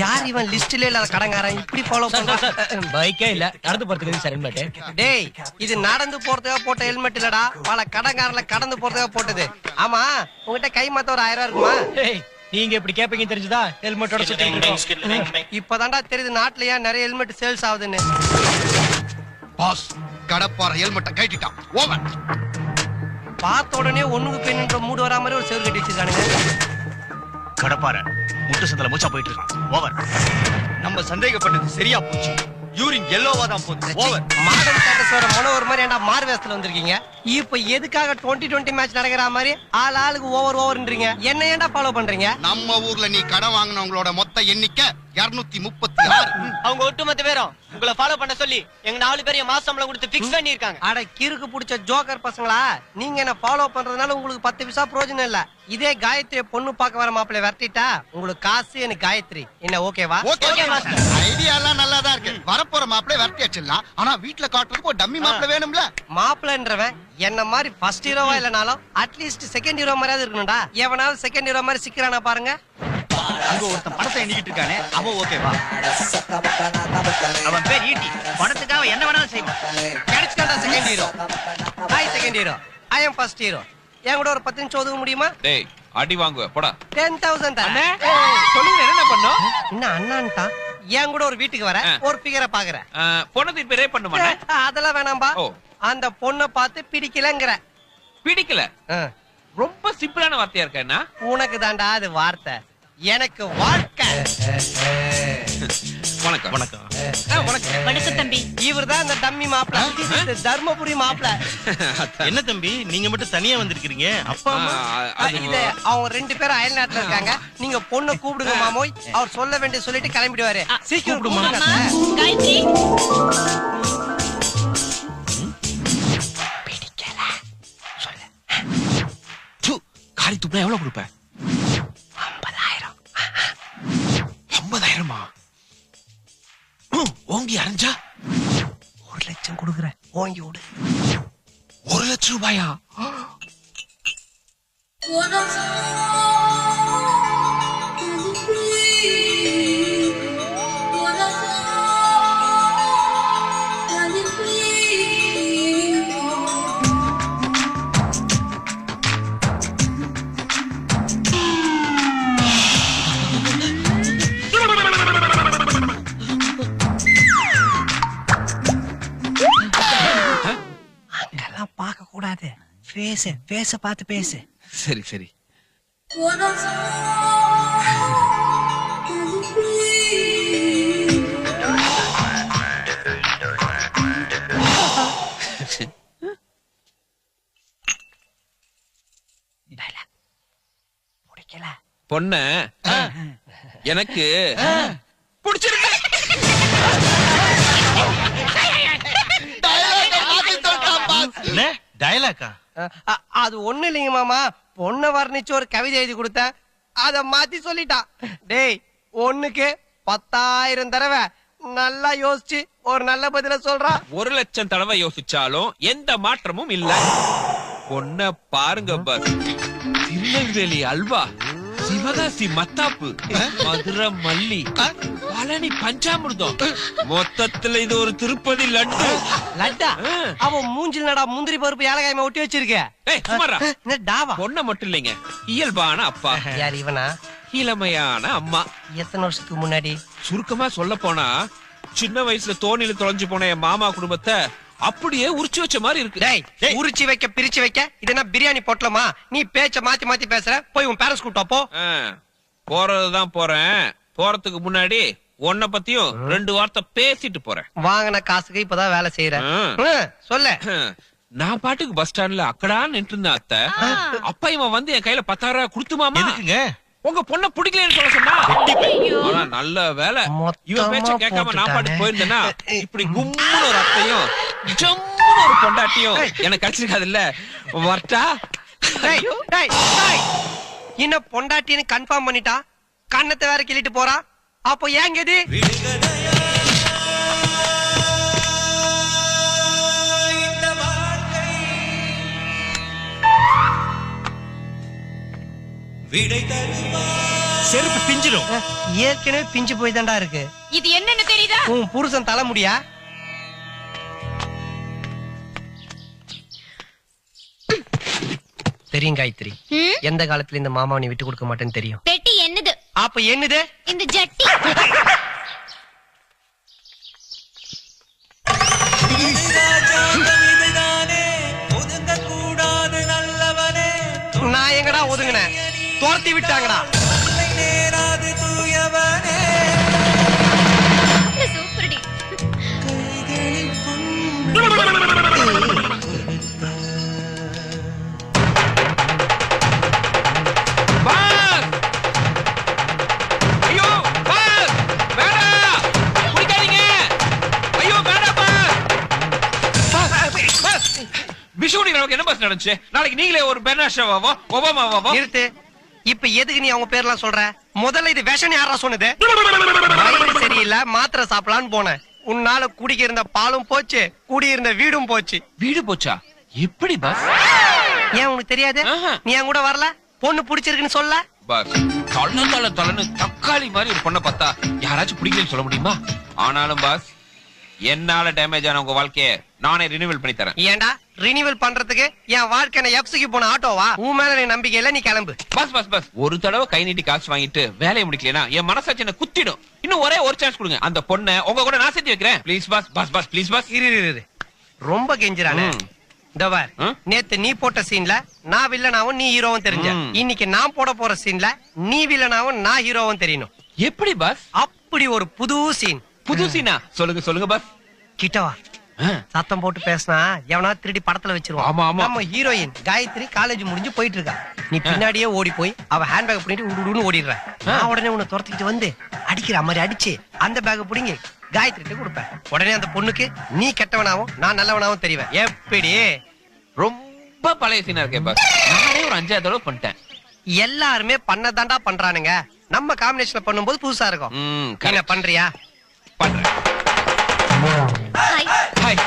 யார் இவன் லிஸ்ட்ல இல்லாத கடங்காரன் இப்படி ஃபாலோ பண்றான்? பைக்கே இல்ல, நடந்து போறதுக்கு சார் ஹெல்மெட். டேய், இது நடந்து போறதுக்காக போட்ட ஹெல்மெட் இல்லடா, பல கடங்காரல கடந்து போறதுக்காக போட்டது. ஆமா, உங்ககிட்ட கை மாத்த ஒரு 1000 ரூபாய் இருக்குமா? நீங்க இப்படி கேப்பீங்க தெரிஞ்சுதா ஹெல்மெட்டோட சுத்திட்டு இப்பதான்டா தெரியுது நாட்டுல ஏன் நிறைய ஹெல்மெட் சேல்ஸ் ஆகுதுன்னு. பாஸ், கடப்பார ஹெல்மெட்டை கைட்டிட்டான். ஓவர். பார்த்த உடனே ஒண்ணுக்கு பெண்ணுன்ற மூடு வரா மாதிரி ஒரு செவுரு கட்டி வச்சிருக்கானுங்க. கடப்பார முட்டு சந்தல மூச்சா போயிட்டு இருக்கான். ஓவர். நம்ம சந்தேகப்பட்டது சரியா போச்சு. யூரின் எல்லோவா தான் போகுது. ஓவர். மாடர்ன் ஸ்டேட்டஸோட மனோவர் மாதிரி ஏன்டா மார் வேஸ்ட்ல வந்திருக்கீங்க? இப்போ எதுக்காக 2020 மேட்ச் நடக்கிற மாதிரி ஆளுக்கு ஓவர்ன்றீங்க? என்ன ஏன்டா ஃபாலோ பண்றீங்க? நம்ம ஊர்ல நீ கடன் வாங்குனவங்களோட மொத்த எண்ணிக்கை 236. அவங்க ஒட்டுமொத்த பேரும் உங்களை ஃபாலோ பண்ண சொல்லி எங்க 4 பேரையும் மாசம் சம்பளம் கொடுத்து ஃபிக்ஸ் பண்ணிருக்காங்க. அட கிறுக்கு புடிச்ச ஜோக்கர் பசங்களா, நீங்க என்ன ஃபாலோ பண்றதுனால உங்களுக்கு 10 பைசா பிரயோஜனம் இல்ல. இதே காயத்ரி பொண்ணு பார்க்க வர மாப்பிள்ளை விரட்டிட்டா உங்களுக்கு காசு எனக்கு காயத்ரி. என்ன ஓகேவா? Okay master. ஐடியா எல்லாம் நல்லா தான் இருக்கு. வரப்போற மாப்பிள்ளை விரட்டி அடிச்சிடலாம். ஆனா வீட்ல காட்டுறதுக்கு ஒரு டம்மி மாப்பிள்ளை வேணும்ல. மாப்பிள்ளைன்றவன் என்ன மாதிரி ஃபர்ஸ்ட் ஹீரோவா இல்லனாலும் அட்லீஸ்ட் செகண்ட் ஹீரோ மாதிரியாவது இருக்கணும்டா. எவனாவது செகண்ட் ஹீரோ மாதிரி சிக்கிறானா பாருங்க. அங்க ஒருத்தன் படத்தை எண்ணிக்கிட்டு இருக்கானே, அவன் ஓகேவா? அவன் பேர் ஈட்டி. பணத்துக்காக என்ன வேணாலும் செய்வான். கிடைச்சிட்டான்டா second hero. Hi second hero, I am first hero. என் கூட ஒரு 10 நிமிஷம் ஒதுக்க முடியுமா? டேய் அடி வாங்குவ போடா. 10,000 அண்ணே சொல்லுங்க என்ன பண்ணோம்? என்ன அண்ணான்டா? என் கூட ஒரு வீட்டுக்கு வர ஒரு ஃபிகரை பாக்குறேன். பொண்ணு பேரே பண்ணுமானே? அதெல்லாம் வேணாம்பா. அந்த பொண்ணை பார்த்து பிடிக்கலங்கற. பிடிக்கல? ரொம்ப சிம்பிளான வார்த்தையா இருக்கா? என்ன உனக்கு தாண்டா அது வார்த்தை, எனக்கு வாழ்க்கை. வணக்கம். வணக்கம். வணக்கம் தம்பி. இவர்தான் அந்த டம்மி மாப்பிள்ளை, தர்மபுரி மாப்பிள்ளை. என்ன தம்பி நீங்க மட்டும் தனியா வந்திருக்கீங்க? அப்பா அம்மா இது அவங்க 2 பேரும் அயல் நாட்டுல இருக்காங்க. நீங்க பொண்ணை கூப்பிடுங்க மாமோய். அவர் சொல்ல வேண்டிய சொல்லிட்டு கிளம்பிடுவாரு. சீக்கிரம் கூப்பிடுங்க. காயத்ரி காரி துப்புனா எவ்வளவு கொடுப்ப? 50,000. 50,000மா? ஓங்கி அரைஞ்சா 1 லட்சம் கொடுக்குறேன், ஓங்கி விடு. 1 லட்சம் ரூபாயா? அங்கெல்லாம் பார்க்க கூடாது. பேச பார்த்து பேசு. சரி சரி. பொண்ண எனக்கு பிடிச்சிருக்கு. டயலாக்கா? அது ஒண்ணு இல்லைங்க மாமா, பொண்ணை வர்ணிச்சு ஒரு கவிதை எழுதி கொடுத்தேன், அத மாத்தி சொல்லிட்டான். டேய் ஒண்ணுக்கு 10,000 தடவை நல்லா யோசிச்சு ஒரு நல்ல பதில சொல்றா. 1 லட்சம் தடவை யோசிச்சாலும் எந்த மாற்றமும் இல்ல. பொண்ண பாருங்க பஸ். திருநெல்வேலி அல்வா, சிவகாசி மத்தாப்பு, மதுரை மல்லி, பழனி பஞ்சாமிர்தம், மொத்தத்துல இது ஒரு திருப்பதி லட்டு. லட்டா? அவன் மூஞ்சில் நடா முந்திரி பருப்பு ஏலக்காயமா ஒட்டி வச்சிருக்க. பொண்ண மட்டும் இல்லைங்க, இயல்பான அப்பா. யார் இவனா? இளமையான அம்மா. எத்தனை வருஷத்துக்கு முன்னாடி? சுருக்கமா சொல்ல போனா சின்ன வயசுல தோணில தொலைஞ்சு போன என் மாமா குடும்பத்தை அப்படியே உரிச்சு வச்ச மாதிரி இருக்கு. உரிச்சு வைக்க பிரிச்சு வைக்க இது என்ன பிரியாணி போட்டலமா? நீ பேச்ச மாத்தி மாத்தி பேசுற. போய் உன் பேரண்ட்ஸ் கூட்டா போ. போறதுதான் போறேன். போறதுக்கு முன்னாடி உன்னை பத்தியும் 2 வார்த்தை பேசிட்டு போறேன். வாங்கின காசுக்கு இப்பதான் வேலை செய்யறேன். சொல்ல. நான் பாட்டுக்கு பஸ் ஸ்டாண்ட்ல அக்கடா நின்று இருந்தேன் அத்தை. அப்ப இவன் வந்து என் கையில 10,000 ரூபாய் கொடுத்துமாமா. எதுக்குங்க? உங்க பொண்ண பிடிக்கலன்னு சொல்ல சொன்னா. ஆனா நல்ல வேலை இவன் பேச்ச கேட்காம நான் பாட்டுக்கு போயிருந்தேன்னா இப்படி கும்முன்னு ஒரு அத்தையும் ஜம்முன்னு ஒரு பொண்டாட்டியும் எனக்கு கிடைச்சிருக்காது இல்ல. வரட்டா? இன்னும் பொண்டாட்டின்னு கன்ஃபார்ம் பண்ணிட்டா, கண்ணத்தை வேற கிள்ளிட்டு போறா. அப்போ ஏங்க இது? செருப்பு பிஞ்சிடும். ஏற்கனவே பிஞ்சு போய் தாண்டா இருக்கு. இது என்னன்னு தெரியுதா? உன் புருஷன் தலை முடியா? தெரியும் காயத்ரி, எந்த காலத்துல இந்த மாமாவை நீ விட்டு கொடுக்க மாட்டேன்னு தெரியும். பெட்டி என்னது? அப்ப என்னது? இந்த ஜட்டி. நான் எங்கடா ஒதுங்கினேன்? துரத்தி விட்டாங்கடா. சூப்பர்டி. ஐயோ பாஸ் வேண்டாம் குடிக்காதீங்க ஐயோ வேண்டாம் பாஸ் விஷுவலி நமக்கு என்ன பாஸ் நடந்துச்சு நாளைக்கு நீங்களே ஒரு பெர்னாஷாவாவோ ஒபாமாவாவோ நிறுத்து இப்ப எதுக்கு நீ அவங்க பேர்லாம் சொல்ற முதல்ல இது விஷம் யாரா சொன்னது வயிறு சரியில்லை மாத்திரை சாப்பிடலான்னு போனேன் உன்னால குடிக்க இருந்த பாலும் போச்சு குடியிருந்த வீடும் போச்சு வீடு போச்சா எப்படி பாஸ் ஏன் உனக்கு தெரியாது நீ என் கூட வரல பொண்ணு பிடிச்சிருக்குன்னு சொல்ல பாஸ் தொலைன்னு தக்காளி மாதிரி ஒரு பொண்ணை பார்த்தா யாராச்சும் பிடிக்கலன்னு சொல்ல முடியுமா ஆனாலும் பாஸ் என்னால டேமேஜ் ஆன உங்க வாழ்க்கைய நானே ரினிவல் பண்ணி தரேன் ஏன்டா ரினிவல் பண்றதுக்கு என் வாழ்க்கை எப்சிக்கு போன ஆட்டோவா உன் மேல நீ நம்பிக்கை இல்ல நீ கிளம்பு பாஸ் பாஸ் பாஸ் ஒரு தடவை கை நீட்டி காசு வாங்கிட்டு வேலையை முடிக்கலனா என் மனசாட்சி என்ன குத்திடும் இன்னும் ஒரே ஒரு சான்ஸ் கொடுங்க அந்த பொண்ணை உங்க கூட நான் சேர்த்து வைக்கிறேன் please boss boss boss please boss இரு ரொம்ப கெஞ்சுறானே தவார் நேத்து நீ போட்ட சீன்ல நான் வில்லனாவும் நீ ஹீரோவும் தெரிஞ்ச இன்னைக்கு நான் போட போற சீன்ல நீ வில்லனாவும் நான் ஹீரோவும் தெரியணும் எப்படி பாஸ் அப்படி ஒரு புது சீன் புது சீனா சொல்லுங்க பாஸ் கிட்டவா சத்தம் போட்டு பேசினா எவனா திருடி படத்துல வச்சிருவான் ஆமா ஆமா நம்ம ஹீரோயின் காயத்ரி காலேஜ் முடிஞ்சு போயிட்டு இருக்கா நீ பின்னாடியே ஓடி போய் அவ ஹேண்ட் பேக் பண்ணிட்டு உடுன்னு ஓடிடுற நான் உடனே உன்னை துரத்திக்கிட்டு வந்து அடிக்கிற மாதிரி அடிச்சு அந்த பேக் புடிங்கி காயத்ரிட்ட கொடுப்பேன் உடனே அந்த பொண்ணுக்கு நீ கெட்டவனாவும் நான் நல்லவனாவும் தெரிவேன் எப்படி ரொம்ப பழைய சீனா இருக்கே பாஸ் நானே ஒரு 5 தடவை பண்ணிட்டேன் எல்லாருமே பண்ணதாண்டா பண்றானுங்க நம்ம காம்பினேஷன்ல பண்ணும்போது புதுசா இருக்கும் என்ன பண்றியா பண்றேன் ஹாய்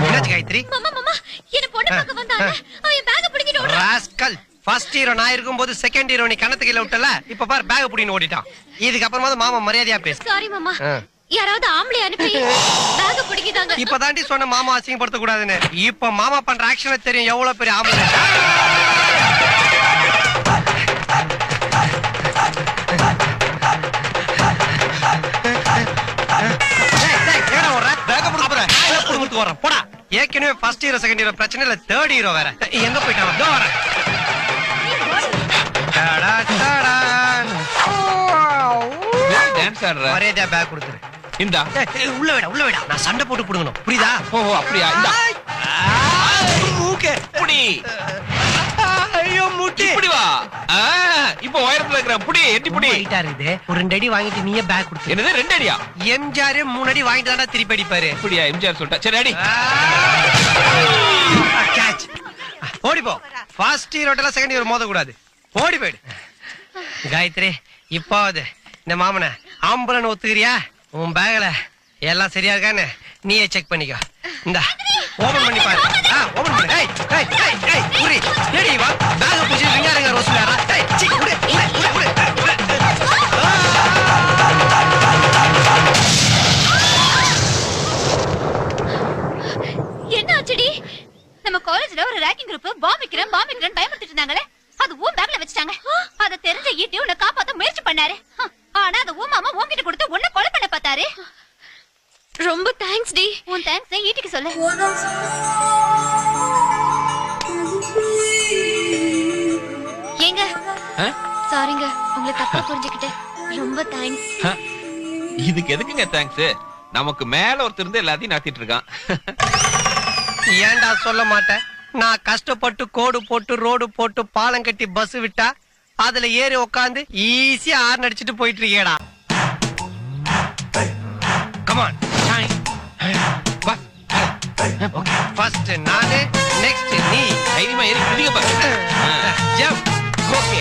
என்னாச்சு காயத்ரி மாமா என்ன பொண்ணு பார்க்க வந்தானே அவன் பேக் பிடிக்கிட்டு ஓடுறான் ராஸ்கல் ஃபர்ஸ்ட் ஹீரோ நான் இருக்கும்போது செகண்ட் ஹீரோ நீ கணத்துக்கு கீழ விட்டல இப்ப பாரு பேக் புடின்னு ஓடிட்டான் இதுக்கு அப்புறமா மாமா மரியாதையா பேசு சாரி மாமா யாராவது ஆம்பளை அனுப்பி பேக் பிடிக்கிட்டாங்க இப்பதாண்டி சொன்ன மாமா அசிங்கப்படுத்த கூடாதுன்னு இப்ப மாமா பண்ற ஆக்ஷனை தெரியும் எவ்வளவு பெரிய ஆம்பளை போடா ஏற்கனவே ஃபர்ஸ்ட் ஹீரோ செகண்ட் ஹீரோ பிரச்சனை இல்ல தேர்ட் ஹீரோ வேற எங்க போயிட்டான் தோ வரேன் டான்ஸ் ஆடுற மரியாதையா பேக் கொடுத்துரு இந்தா உள்ள விடா நான் சண்டை போட்டு புடுங்கணும் புரியுதா ஓ அப்படியா இந்தா மூக்கே புடி ஐயோ முட்டி இப்படி வா இப்போ உயரத்துல இருக்கற புடி எட்டி புடி ஹைட்டா இருக்குது ஒரு 2 அடி வாங்கிட்டு நீயே பேக் கொடுத்து என்னது 2 அடியா எம்ஜிஆர் 3 அடி வாங்கிட்டு தான்டா திருப்பி அடிப்பாரு அப்படியா எம்ஜிஆர் சொல்லிட்டா சரி அடி கேட்ச் ஓடி போ ஃபர்ஸ்ட் ஹீரோட்டல செகண்ட் ஹீரோ மோத கூடாது ஓடி போய்டு காயத்ரி இப்பாவது இந்த மாமனை ஆம்பளன் ஒத்துக்கிறியா உன் பேக்ல எல்லாம் சரியா இருக்கானே நீயே செக் பண்ணிக்கோ இந்த ஓபன் பண்ணி பாரு ஓபன் பண்ணு ஏய் ஏய் ஏய் ஏய் புரி ஏடி வா பேக் புடிச்சு விங்காரங்க ரோஸ்லரா ஏய் சி குடு என்ன ஆச்சுடி நம்ம காலேஜ்ல ஒரு ரேக்கிங் குரூப் பாம் வைக்கிறேன் பயமுறுத்திட்டு இருந்தாங்களே அது ஊம் பேக்ல வச்சிட்டாங்க அத தெரிஞ்ச ஈட்டி உன்னை காப்பாத்த முயற்சி பண்ணாரு ஆனா அது ஊம் மாமா உன்கிட்ட கொடுத்து உன்னை கொலை பண்ண பார்த்தாரு ரொம்ப தேங்க்ஸ் டி உன் தேங்க்ஸ் ஈட்டிக்கு சொல்லு ஏங்க சாரிங்க உங்களை தப்பா புரிஞ்சுக்கிட்டேன் ரொம்ப தேங்க்ஸ் இதுக்கு எதுக்குங்க தேங்க்ஸ் நமக்கு மேல ஒருத்தர் இருந்து எல்லாத்தையும் நடத்திட்டு இருக்கான் ஏன்டா சொல்ல மாட்டேன் நான் கஷ்டப்பட்டு கோடு போட்டு ரோடு போட்டு பாலம் கட்டி பஸ் விட்டா அதுல ஏறி உட்காந்து ஈஸியா ஆர்ன் அடிச்சிட்டு போயிட்டு இருக்கேடா கமான் ஃபர்ஸ்ட் நானு நெக்ஸ்ட் நீ தைரியமா ஏறி குதிங்க பாரு ஜம்ப் ஓகே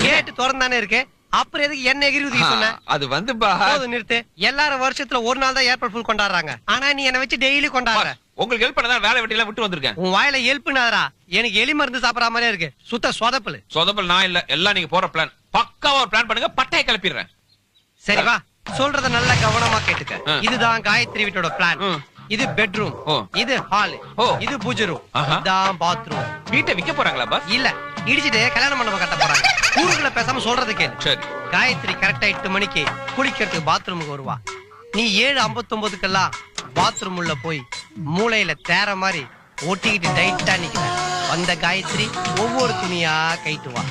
கேட் திறந்தானே இருக்கு அப்புறம் எதுக்கு என்ன எகிரி ஊதி சொன்ன அது வந்து போதும் நிறுத்து எல்லாரும் வருஷத்துல ஒரு நாள் தான் ஏப்ரல் ஃபுல் கொண்டாடுறாங்க ஆனா நீ என்ன வச்சு டெய்லி கொண்டாடுற உங்களுக்கு ஹெல்ப் பண்ணதான் வேலை வெட்டிலாம் விட்டு வந்திருக்கேன் உன் வாயில ஹெல்ப்னாதரா எனக்கு எலி மருந்து சாப்பிடற மாதிரியே இருக்கு சுத்த சொதப்பல் நான் இல்ல எல்லாம் நீங்க போற பிளான் பக்காவா ஒரு பிளான் பண்ணுங்க பட்டைய கிளப்பிடுறேன் சரி வா சொல்றத நல்ல கவனமா கேட்டுக்க இதுதான் காயத்ரி வீட்டோட பிளான் இது பெட்ரூம் இது ஹால் இது பூஜை ரூம் இதான் பாத்ரூம் வீட்டை விக்க போறாங்களா பாஸ் இல்ல இடிச்சிட்டு கல்யாண மண்டபம் கட்ட போறாங்க ஊருக்குள்ள பேசாம சொல்றது கேளு சரி காயத்ரி கரெக்டா 8 மணிக்கு குளிக்கிறதுக்கு பாத்ரூமுக்கு வருவா நீ 7:59க்கெல்லாம் பாத்ரூம் உள்ள போய் மூளையில தேற மாதிரி ஒட்டிக்கிட்டு டைட்டா நிக்கிற அந்த காயத்ரி ஒவ்வொரு துணியா கைட்டுவா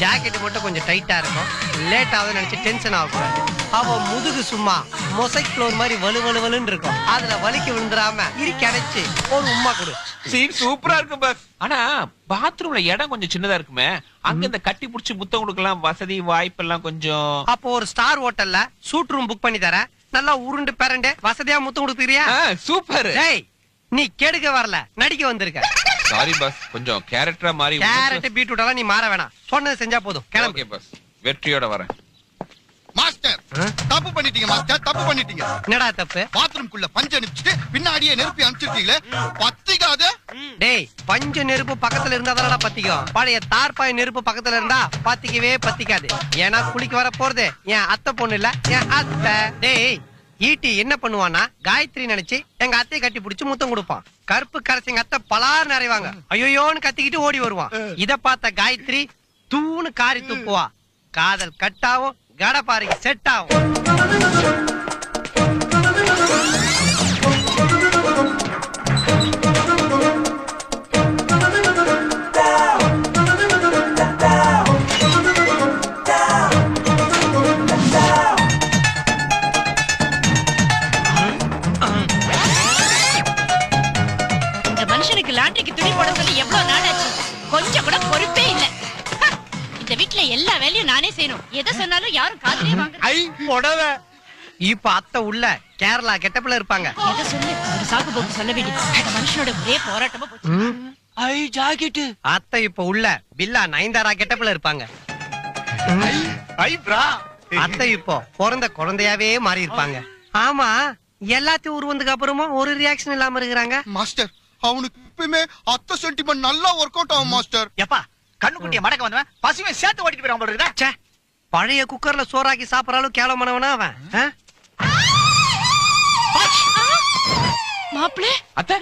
ஜாக்கெட் மட்டும் கொஞ்சம் டைட்டா இருக்கும். லேட் ஆகுது நினைச்சு டென்ஷன் ஆகக்கூடாது. அவ முதுகு சும்மா மொசைக் ஃப்ளோர் மாதிரி வலுவலுன்னு இருக்கும். அதுல வலிக்கு விழுந்துடாம கிடைச்சு ஒரு உம்மா கொடு. சீன் சூப்பரா இருக்கு பாஸ். ஆனா பாத்ரூம்ல இடம் கொஞ்சம் சின்னதா இருக்குமே, அங்க இந்த கட்டி புடிச்சு முத்தம் கொடுக்கலாம் வசதி வாய்ப்பு எல்லாம் கொஞ்சம். அப்போ ஒரு ஸ்டார் ஹோட்டல்ல சூட் ரூம் புக் பண்ணி தரேன். நல்லா உருண்டு பேரண்டு வசதியா முத்தம் கொடுத்துறியா? சூப்பர். டேய் நீ கெடுக்க வரல, நடிக்க வந்திருக்க. சாரி பாஸ், கொஞ்சம் கேரக்டரா மாறி. கேரட் பீட்ரூட் எல்லாம் நீ மாற வேணாம், சொன்னது செஞ்சா போதும். ஓகே பாஸ், வெற்றியோட வரேன். மாஸ்டர் தப்பு பண்ணிட்டீங்க மாஸ்டர், தப்பு பண்ணிட்டீங்க. என்னடா தப்பு? பாத்ரூம்குள்ள பஞ்சு அனுப்பிச்சிட்டு பின்னாடியே நெருப்பி அனுப்பிச்சிருக்கீங்களே, பத்திக்காது. டேய் பஞ்சு நெருப்பு பக்கத்துல இருந்தா தானடா பத்திக்கும். பழைய தார்பாய் நெருப்பு பக்கத்துல இருந்தா பத்திக்கவே பத்திக்காது. ஏன்னா குளிக்க வர போறது என் அத்தை பொண்ணு இல்ல, என் அத்தை. டேய் ஈட்டி என்ன பண்ணுவானா, காயத்ரி நினைச்சு எங்க அத்தையை கட்டி பிடிச்சு முத்தம் கொடுப்பான். கருப்பு கரைச்சி எங்க அத்தை பலார் நிறைவாங்க. ஐயோன்னு கத்திக்கிட்டு ஓடி வருவான். இத பார்த்த காயத்ரி தூணு காரி துப்புவா. காதல் கட்டாவும் கடப்பாறைக்கு செட் ஆகும். மனுஷனுக்கு லாட்டரிக்கு துணி போட சொல்லி எவ்வளவு நாளாச்சு, கொஞ்சம் கூட பொறுப்பே இல்ல. இந்த வீட்ல எல்லா வேலையும் நானே செய்யணும், எதை சொன்னாலும் யாரும் காதுலயே வாங்க. இப்ப அத்தை உள்ள கேரளா கெட்டப்புல இருப்பாங்க. எதை சொல்லு, ஒரு சாக்கு போக்கு சொல்ல வேண்டியது. அந்த மனுஷனோட ஒரே போராட்டமா போச்சு. அத்தை இப்ப உள்ள பில்லா நயன்தாரா கெட்டப்புல இருப்பாங்க. அத்தை இப்போ பிறந்த குழந்தையாவே மாறி இருப்பாங்க. ஆமா, எல்லாத்தையும் உருவந்துக்கு அப்புறமா ஒரு ரியாக்ஷன் இல்லாம இருக்கிறாங்க. மாஸ்டர் அவனுக்கு இப்பவுமே அத்தை சென்டிமெண்ட் நல்லா ஒர்க் அவுட் ஆகும் மாஸ்டர். எப்பா கண்ணுக்குட்டிய மடக்க வந்தவன் பசுவை சேர்த்து ஓட்டிட்டு போயிடாம இருக்குதா? பழைய குக்கர்ல சோறாக்கி சாப்பிடற அளவுக்கு கேவலமானவனா அவன். மாப்பிளே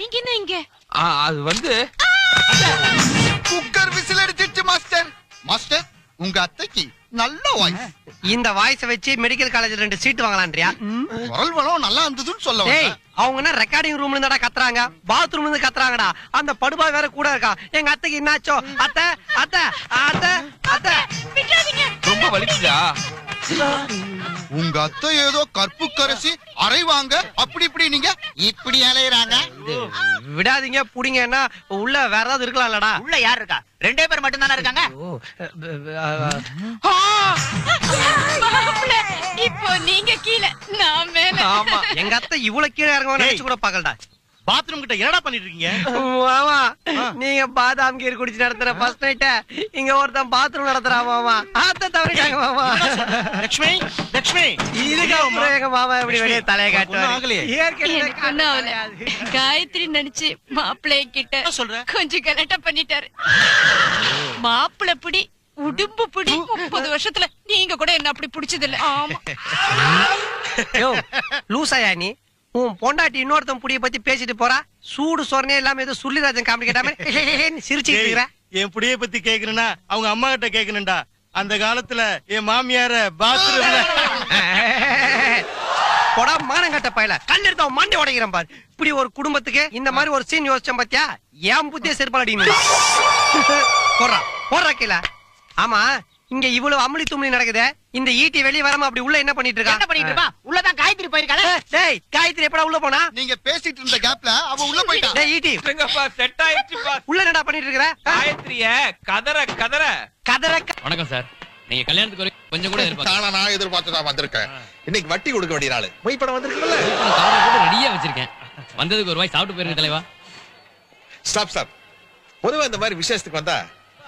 நீங்க என்ன இங்க? அது வந்து குக்கர் விசில் அடிச்சிட்டு மாஸ்டர். மாஸ்டர் உங்க அத்தைக்கு நல்ல வாய்ஸ். இந்த வாய்ஸ் வச்சு மெடிக்கல் காலேஜ்ல 2 சீட் வாங்கலாம்ன்றியா? குரல் வளம் நல்லா இருந்ததுன்னு சொல்ல டேய் அவங்க என்ன ரெக்கார்டிங் ரூம்ல இருந்தாடா கத்துறாங்க, பாத்ரூம்ல இருந்து கத்துறாங்கடா. அந்த படுபா வேற கூட இருக்கா. எங்க அத்தைக்கு என்னாச்சோ? அத்தை அத்தை அத்தை அத்தை ரொம்ப வலிக்குதா? உங்க அத்தை ஏதோ கற்பு கரசி அரைவாங்க, அப்படி இப்படி நீங்க இப்படி அலையறாங்க. விடாதீங்க புடிங்கன்னா உள்ள வேற ஏதாவது இருக்கலாம்லடா. உள்ள யார் இருக்கா? 2 பேர் மட்டும் தானே இருக்காங்க. இப்போ நீங்க கீழே, நான் மேல. ஆமா, எங்க அத்தை இவ்வளவு கீழே இறங்கவும் நினைச்சு கூட பாக்கலடா. பாத்ரூம் கிட்ட என்னடா பண்ணிட்டு இருக்கீங்க? மாமா நீங்க பாதாம் கீர் குடிச்சு நடத்துற ஃபர்ஸ்ட் நைட் இங்க ஒருத்தன் பாத்ரூம் நடத்துறா மாமா. அத்தை தவறிட்டாங்க மாமா. லட்சுமி லட்சுமி இதுக்கு அப்புறம் எங்க மாமா எப்படி வெளியே தலையை காட்டுவாரு? காயத்ரி நினைச்சு மாப்பிள்ளை கிட்ட கொஞ்சம் கலட்டா பண்ணிட்டாரு. மாப்பிள்ளை புடி உடும்பு புடி 30 வருஷத்துல நீங்க கூட என்ன அப்படி புடிச்சது இல்ல. ஆமா லூசாயா நீ? உன் பொண்டாட்டி இன்னொருத்தன் புடிய பத்தி பேசிட்டு போறா. சூடு சொரணே இல்லாம ஏதோ சுள்ளிராஜன் காமெடி கேட்டாம சிரிச்சுட்டு இருக்கிற. என் புடிய பத்தி கேக்குறேன்னா அவங்க அம்மா கிட்ட கேட்கணும்டா. அந்த காலத்துல என் மாமியார பாத்ரூம்ல போடா மானங்கட்ட பயல கல் எடுத்து அவன் மண்டை உடைக்கிறேன் பாரு. இப்படி ஒரு குடும்பத்துக்கு இந்த மாதிரி ஒரு சீன் யோசிச்சேன் பாத்தியா? ஏன் புத்திய செருப்பால் அடிக்கணும். போடுறா போடுறா கீழே. ஆமா இங்க இவ்வளவு அமளி தும்மளி நடக்குது. இந்த ஈட்டி வெளிய வராம அப்படி உள்ள என்ன பண்ணிட்டு இருக்கா? என்ன பண்ணிட்டு இருக்கா? உள்ளதான் காயத்ரி போயிருக்காளே. டேய் காயத்ரி எப்படா உள்ள போனா? நீங்க பேசிட்டு இருந்த கேப்ல அவ உள்ள போய்ட்டா. டேய் ஈட்டி எங்கப்பா செட் ஆயிடுச்சு பாஸ். உள்ள என்னடா பண்ணிட்டு இருக்கற? காயத்ரிய கதற கதற கதற. வணக்கம் சார், நீங்க கல்யாணத்துக்கு கொஞ்சம் கூட எதிர்பார்க்க நான் எதிர்பார்த்து தான் வந்திருக்கேன். இன்னைக்கு வட்டி கொடுக்க வேண்டிய நாள். போய் படம் வந்திருக்கல, ரெடியா வச்சிருக்கேன். வந்ததுக்கு ஒரு வாய் சாப்பிட்டு போயிருங்க தலைவா. Stop stop. பொதுவா இந்த மாதிரி விசேஷத்துக்கு வந்தா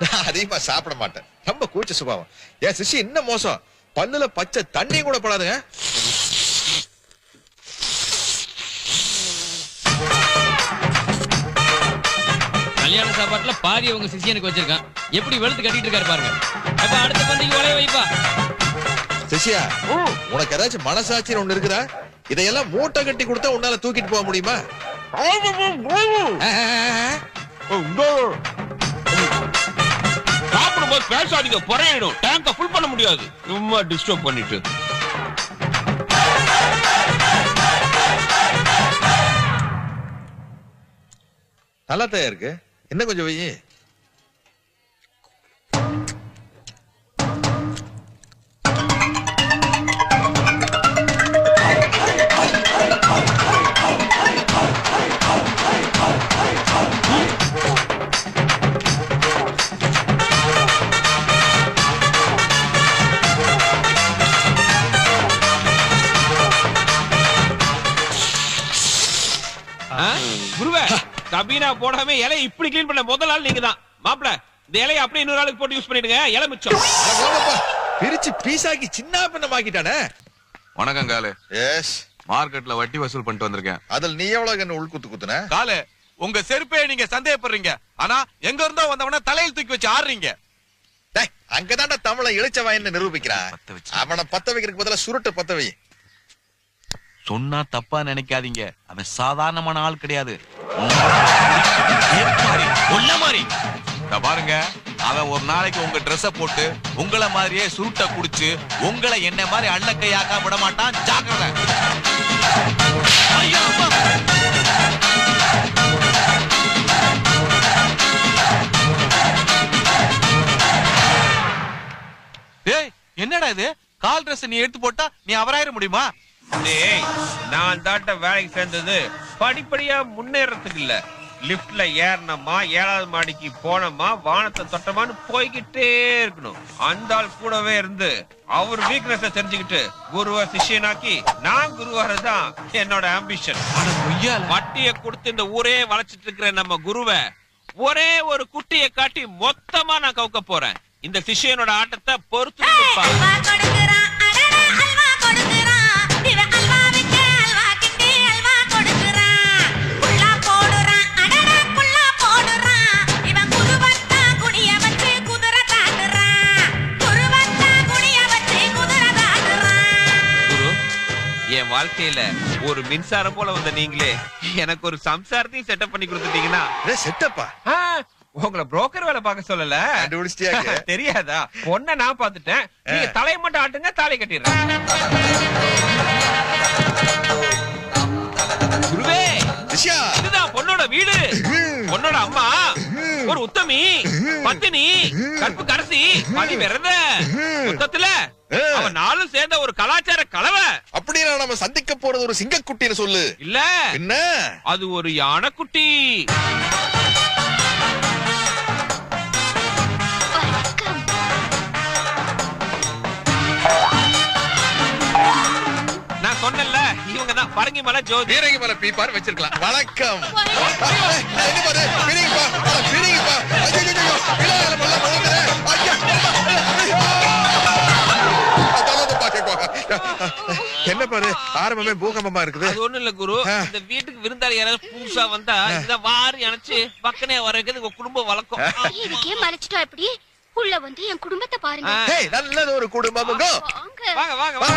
நான் அதிகமா சாப்பிட மாட்டேன். ரொம்ப கூச்ச சுபாவம். என் சிஷி இன்னும் மோசம். பல்லுல பச்சை தண்ணி கூட படாதுங்க. கல்யாண சாப்பாட்டுல பாதி உங்க சிஷியனுக்கு வச்சிருக்கான். எப்படி வெளுத்து கட்டிட்டு இருக்காரு பாருங்க. அப்ப அடுத்த பந்திக்கு உலைய வைப்பா. சிஷியா உனக்கு ஏதாச்சும் மனசாட்சின்னு ஒண்ணு இருக்குதா? இதையெல்லாம் மூட்டை கட்டி கொடுத்தா உன்னால தூக்கிட்டு போக முடியுமா? சாப்பிடும்போது பேசாதீங்க, பொறையிடும். டேங்க ஃபுல் பண்ண முடியாது. சும்மா டிஸ்டர்ப் பண்ணிட்டு. நல்லா தான் இருக்கு. என்ன கொஞ்சம் வெயி. கபீனா போடாம இலையை இப்படி கிளீன் பண்ண முதல் ஆள் நீங்க தான். மாப்பிள இந்த இலையை அப்படியே இன்னொரு ஆளுக்கு போட்டு யூஸ் பண்ணிடுங்க, இலை மிச்சம். பிரிச்சு பீசாக்கி சின்ன பின்னமாக்கிட்டானே. வணக்கம் காலு. எஸ். மார்க்கெட்ல வட்டி வசூல் பண்ணிட்டு வந்திருக்கேன். அதில் நீ எவ்வளவு என்ன உள்குத்து குத்துன? காலு, உங்க செருப்பே நீங்க சந்தேகப்படுறீங்க. ஆனா எங்க இருந்தோ வந்தவன தலையில் தூக்கி வச்சு ஆடுறீங்க. அங்கதான்டா தமிழை இழிச்சவாயின்னு நிரூபிக்கிறான். அவனை பத்த வைக்கிறதுக்கு பதிலா சுருட்டு பத்த வை. சொன்னா தப்பா நினைக்காதீங்க, அவன் சாதாரணமான ஆள் கிடையாது. பாருங்க, அவன் ஒரு நாளைக்கு உங்க ட்ரெஸ்ஸ போட்டு உங்களை மாதிரியே சுருட்ட குடிச்சு உங்களை என்ன மாதிரி அள்ளக்கையாக்கா விட மாட்டான். ஜாக்கிரதை. ஏய், என்னடா இது? கால் ட்ரெஸ் நீ எடுத்து போட்டா நீ அவராயிர முடியுமா? டேய், நான் தாட்ட வேலைக்கு சேர்ந்தது படிப்படியா முன்னேறதுக்கு இல்ல. லிப்ட்ல ஏறணுமா, 7வது மாடிக்கு போனோமா, வானத்தை தொட்டமான்னு போய்கிட்டே இருக்கணும். அந்த ஆள் கூடவே இருந்து அவர் வீக்னஸ் தெரிஞ்சுக்கிட்டு குருவா சிஷ்யனாக்கி நான் குருவாரதான் என்னோட ஆம்பிஷன். வட்டியை கொடுத்து இந்த ஊரே வளைச்சிட்டு இருக்கிற நம்ம குருவை ஒரே ஒரு குட்டியை காட்டி மொத்தமா நான் கவுக்க போறேன். இந்த சிஷ்யனோட ஆட்டத்தை பொறுத்து என் வாழ்க்கையில ஒரு மின்சாரம் போல வந்த நீங்களே எனக்கு ஒரு சம்சாரத்தையும் செட்டப் பண்ணி கொடுத்துட்டீங்கன்னா. செட்டப்பா? உங்களை புரோக்கர் வேலை பார்க்க சொல்லல. தெரியாதா? பொண்ணை நான் பார்த்துட்டேன். நீங்க தலையை மட்டும் ஆட்டுங்க, தாலி கட்டிடுறேன். குருவே, இதுதான் பொண்ணோட வீடு. பொண்ணோட அம்மா ஒரு உத்தமி, பத்தினி, கற்பு கரசி, பதிவிரத. மொத்தத்துல அவன் நாளும் சேர்ந்த ஒரு கலாச்சார கலவை. அப்படின்னா நம்ம சந்திக்க போறது ஒரு சிங்கக்குட்டின்னு சொல்லு. இல்ல, என்ன? அது ஒரு யானைக்குட்டி. நான் சொன்னல, இவங்க தான் பரங்கி மலை ஜோதி. பீரங்கி மலை பீப்பார் வச்சிருக்கலாம். வணக்கம். என்ன பாரு, ஆரம்பமே பூகம்பமா இருக்குது. அது ஒண்ணு இல்ல குரு, இந்த வீட்டுக்கு விருந்தாளி யாராவது புதுசா வந்தா இந்த வாரி அணைச்சு பக்கனே வரது உங்க குடும்ப வழக்கம். இதுக்கே மறைச்சிட்டா எப்படி? உள்ள வந்து என் குடும்பத்தை பாருங்க. நல்லது ஒரு குடும்பம். வாங்க வாங்க வாங்க.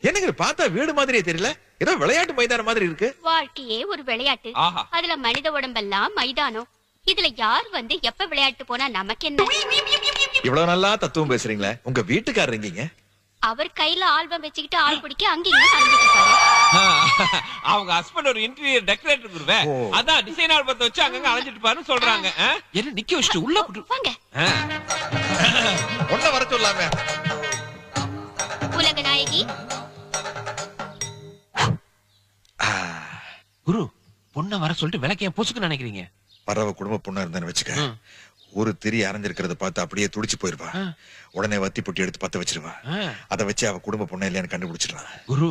என்னங்க பார்த்தா வீடு மாதிரியே தெரியல, ஏதோ விளையாட்டு மைதானம் மாதிரி இருக்கு. வாழ்க்கையே ஒரு விளையாட்டு. அதுல மனித உடம்பெல்லாம் மைதானம். இதுல யார் வந்து எப்ப விளையாட்டு போனா நமக்கு என்ன? இவ்வளவு நல்லா தத்துவம் பேசுறீங்களே, உங்க வீட்டுக்காரர் எங்கீங்க? அவர் கையில ஆல்பம் வச்சுக்கிட்டு ஆள் பிடிக்க அங்கேயும் நடந்துட்டு இருக்காரு. அவங்க ஹஸ்பண்ட் ஒரு இன்டீரியர் டெக்கரேட்டர் குருவே, அதான் டிசைன் ஆல்பத்தை வச்சு அங்கங்க அலைஞ்சிட்டு பாருன்னு சொல்றாங்க. என்ன நிக்க வச்சுட்டு உள்ள வாங்க. ஒண்ண வர சொல்லாமே. உலக நாயகி குரு, பொண்ண வர சொல்லிட்டு விளக்கைய பொசுக்கு நினைக்கிறீங்க? பரவ குடும்ப பொண்ணா இருந்தான்னு வச்சுக்க, ஒரு திரி அரைஞ்சிருக்கிறத பார்த்து அப்படியே துடிச்சு போயிருவா. உடனே வத்தி பொட்டி எடுத்து பத்த வச்சிருவா. அதை வச்சு அவ குடும்ப பொண்ணா இல்லையான்னு கண்டுபிடிச்சிடலாம். குரு,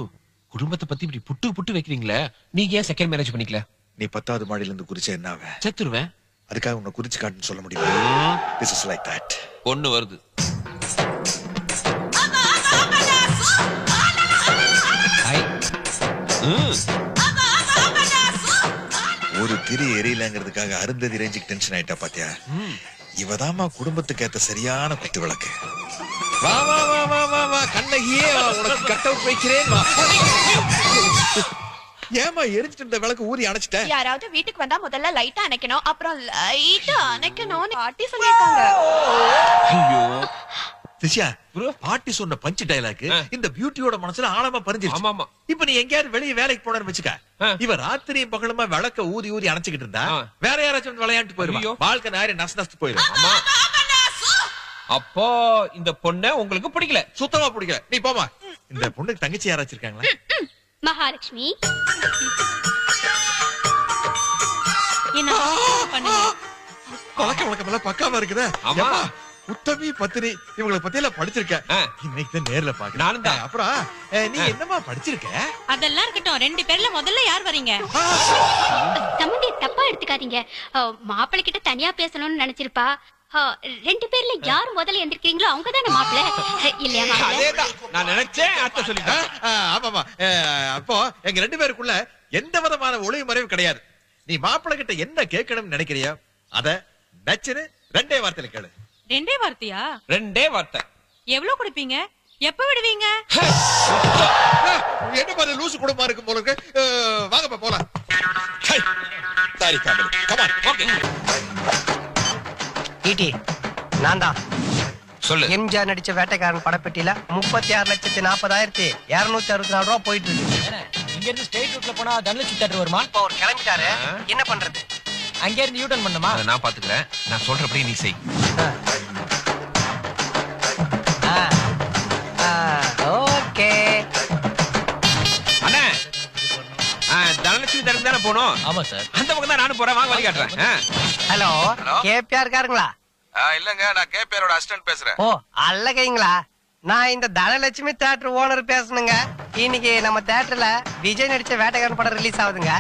குடும்பத்தை பத்தி இப்படி புட்டு புட்டு வைக்கிறீங்களே, நீங்க ஏன் செகண்ட் மேரேஜ் பண்ணிக்கல? நீ 10வது மாடியில இருந்து குறிச்சா என்ன ஆவே? செத்துருவேன். அதுக்காக உன்னை குறிச்சு காட்டுன்னு சொல்ல முடியுமா? This is like that. பொண்ணு வருது. ஒரு திரி எரியலங்கிறதுக்காக அருந்ததி ரேஞ்சுக்கு டென்ஷன் ஆயிட்டா பாத்தியா? இவதாமா குடும்பத்துக்கு ஏத்த சரியான குத்து விளக்கு. வா வா வா வா வா வா கண்ணகியே, உனக்கு கட் அவுட் வைக்கிறேன் வா. ஏமா எரிஞ்சிட்டு இருந்த விளக்கு ஊறி அணைச்சிட்ட? யாராவது வீட்டுக்கு வந்தா முதல்ல லைட்டா அணைக்கணும், அப்புறம் லைட்டா அணைக்கணும் பாட்டி சொல்லிருக்காங்க. ஐயோ திஷா, பாட்டி சொன்ன பஞ்ச் டயலாக் இந்த பியூட்டியோட மனசுல ஆழமா பதிஞ்சிருச்சு. இப்ப நீ எங்கயாவது வெளிய வேலைக்கு போனன்னு வச்சுக்க, இவ ராத்திரியும் பகலுமா விளக்க ஊதி ஊதி அணைச்சுக்கிட்டு இருந்தா வேற யாராச்சும் விளையாண்டு போயிருவா. வாழ்க்கை நேரே நஷ்டத்து போயிடும். அப்போ இந்த பொண்ண உங்களுக்கு பிடிக்கல? சுத்தமா பிடிக்கல. நீ போமா. இந்த பொண்ணுக்கு தங்கச்சி யாராச்சும் இருக்காங்களா? மகாலட்சுமி. பழக்க வழக்கம் எல்லாம் பக்காவா இருக்குதா? உத்தமி பத்தினி இவங்களை பத்தி எல்லாம் படிச்சிருக்கேன். இன்னைக்கு தான் நேர்ல பாக்குறேன். நானும் தான். அப்புறம் நீ என்னமா படிச்சிருக்க? அதெல்லாம் இருக்கட்டும், 2 பேர்ல முதல்ல யார் வரீங்க? சம்பந்தி தப்பா எடுத்துக்காதீங்க. மாப்பிள்ளை கிட்ட தனியா பேசணும்னு நினைச்சிருப்பா. 2 பேர்ல யார் முதல்ல எந்திரிக்கிறீங்களோ அவங்க தானே மாப்பிள்ளை, இல்லையா மாப்பிள்ளை? அதேதான் நான் நினைச்சேன். அத்தை சொல்லிட்டேன். ஆமாமா. அப்போ எங்க 2 பேருக்குள்ள எந்த விதமான ஒளிவு மறைவு கிடையாது. நீ மாப்பிள்ளை கிட்ட என்ன கேட்கணும்னு நினைக்கிறியோ அத நச்சுன்னு 2 வார்த்தையில கேளு. 2 வார்த்தையா? 2 வார்த்தை. எவ்வளவு கொடுப்பீங்க? எப்ப விடுவீங்க? என்ன மாதிரி லூசு குடும்பமா இருக்கும் போல இருக்கு. வாங்கப்பா போலாம். Sorry comedy. Come on. Okay. ஈட்டி நான் தான். சொல்லு. எம்ஜிஆர் நடிச்ச வேட்டைக்காரன் படப்பெட்டியில 36,40,264 ரூபா போயிட்டு இருக்கு. இங்க இருந்து ஸ்ட்ரெயிட் ரூட்ல போனா தனலட்சுமி தியேட்டர் வருமா? இப்போ அவர் கிளம்பிட்டாரு, என்ன பண்றது? அங்க இருந்து யூ டர்ன் பண்ணுமா? நான் பாத்துக்கிறேன். நான் சொல்றபடி நீ செய். ஓகே. அண்ணா தனலட்சுமி தியேட்டர் தானே போணும்? ஆமா சார். அந்த பக்கம் தான் நானும் போறேன். வாங்க வழி காட்டுறேன். ஹலோ, கேபிஆர் இருக்காருங்களா? இல்லங்க, நான் கேபிஆரோட அசிஸ்டன்ட் பேசுறேன். ஓ அல்லகைங்களா? நான் இந்த தனலட்சுமி தியேட்டர் ஓனர் பேசணுங்க. இன்னைக்கு நம்ம தியேட்டர்ல விஜய் நடிச்ச வேட்டைக்காரன் படம் ரிலீஸ் ஆகுதுங்க.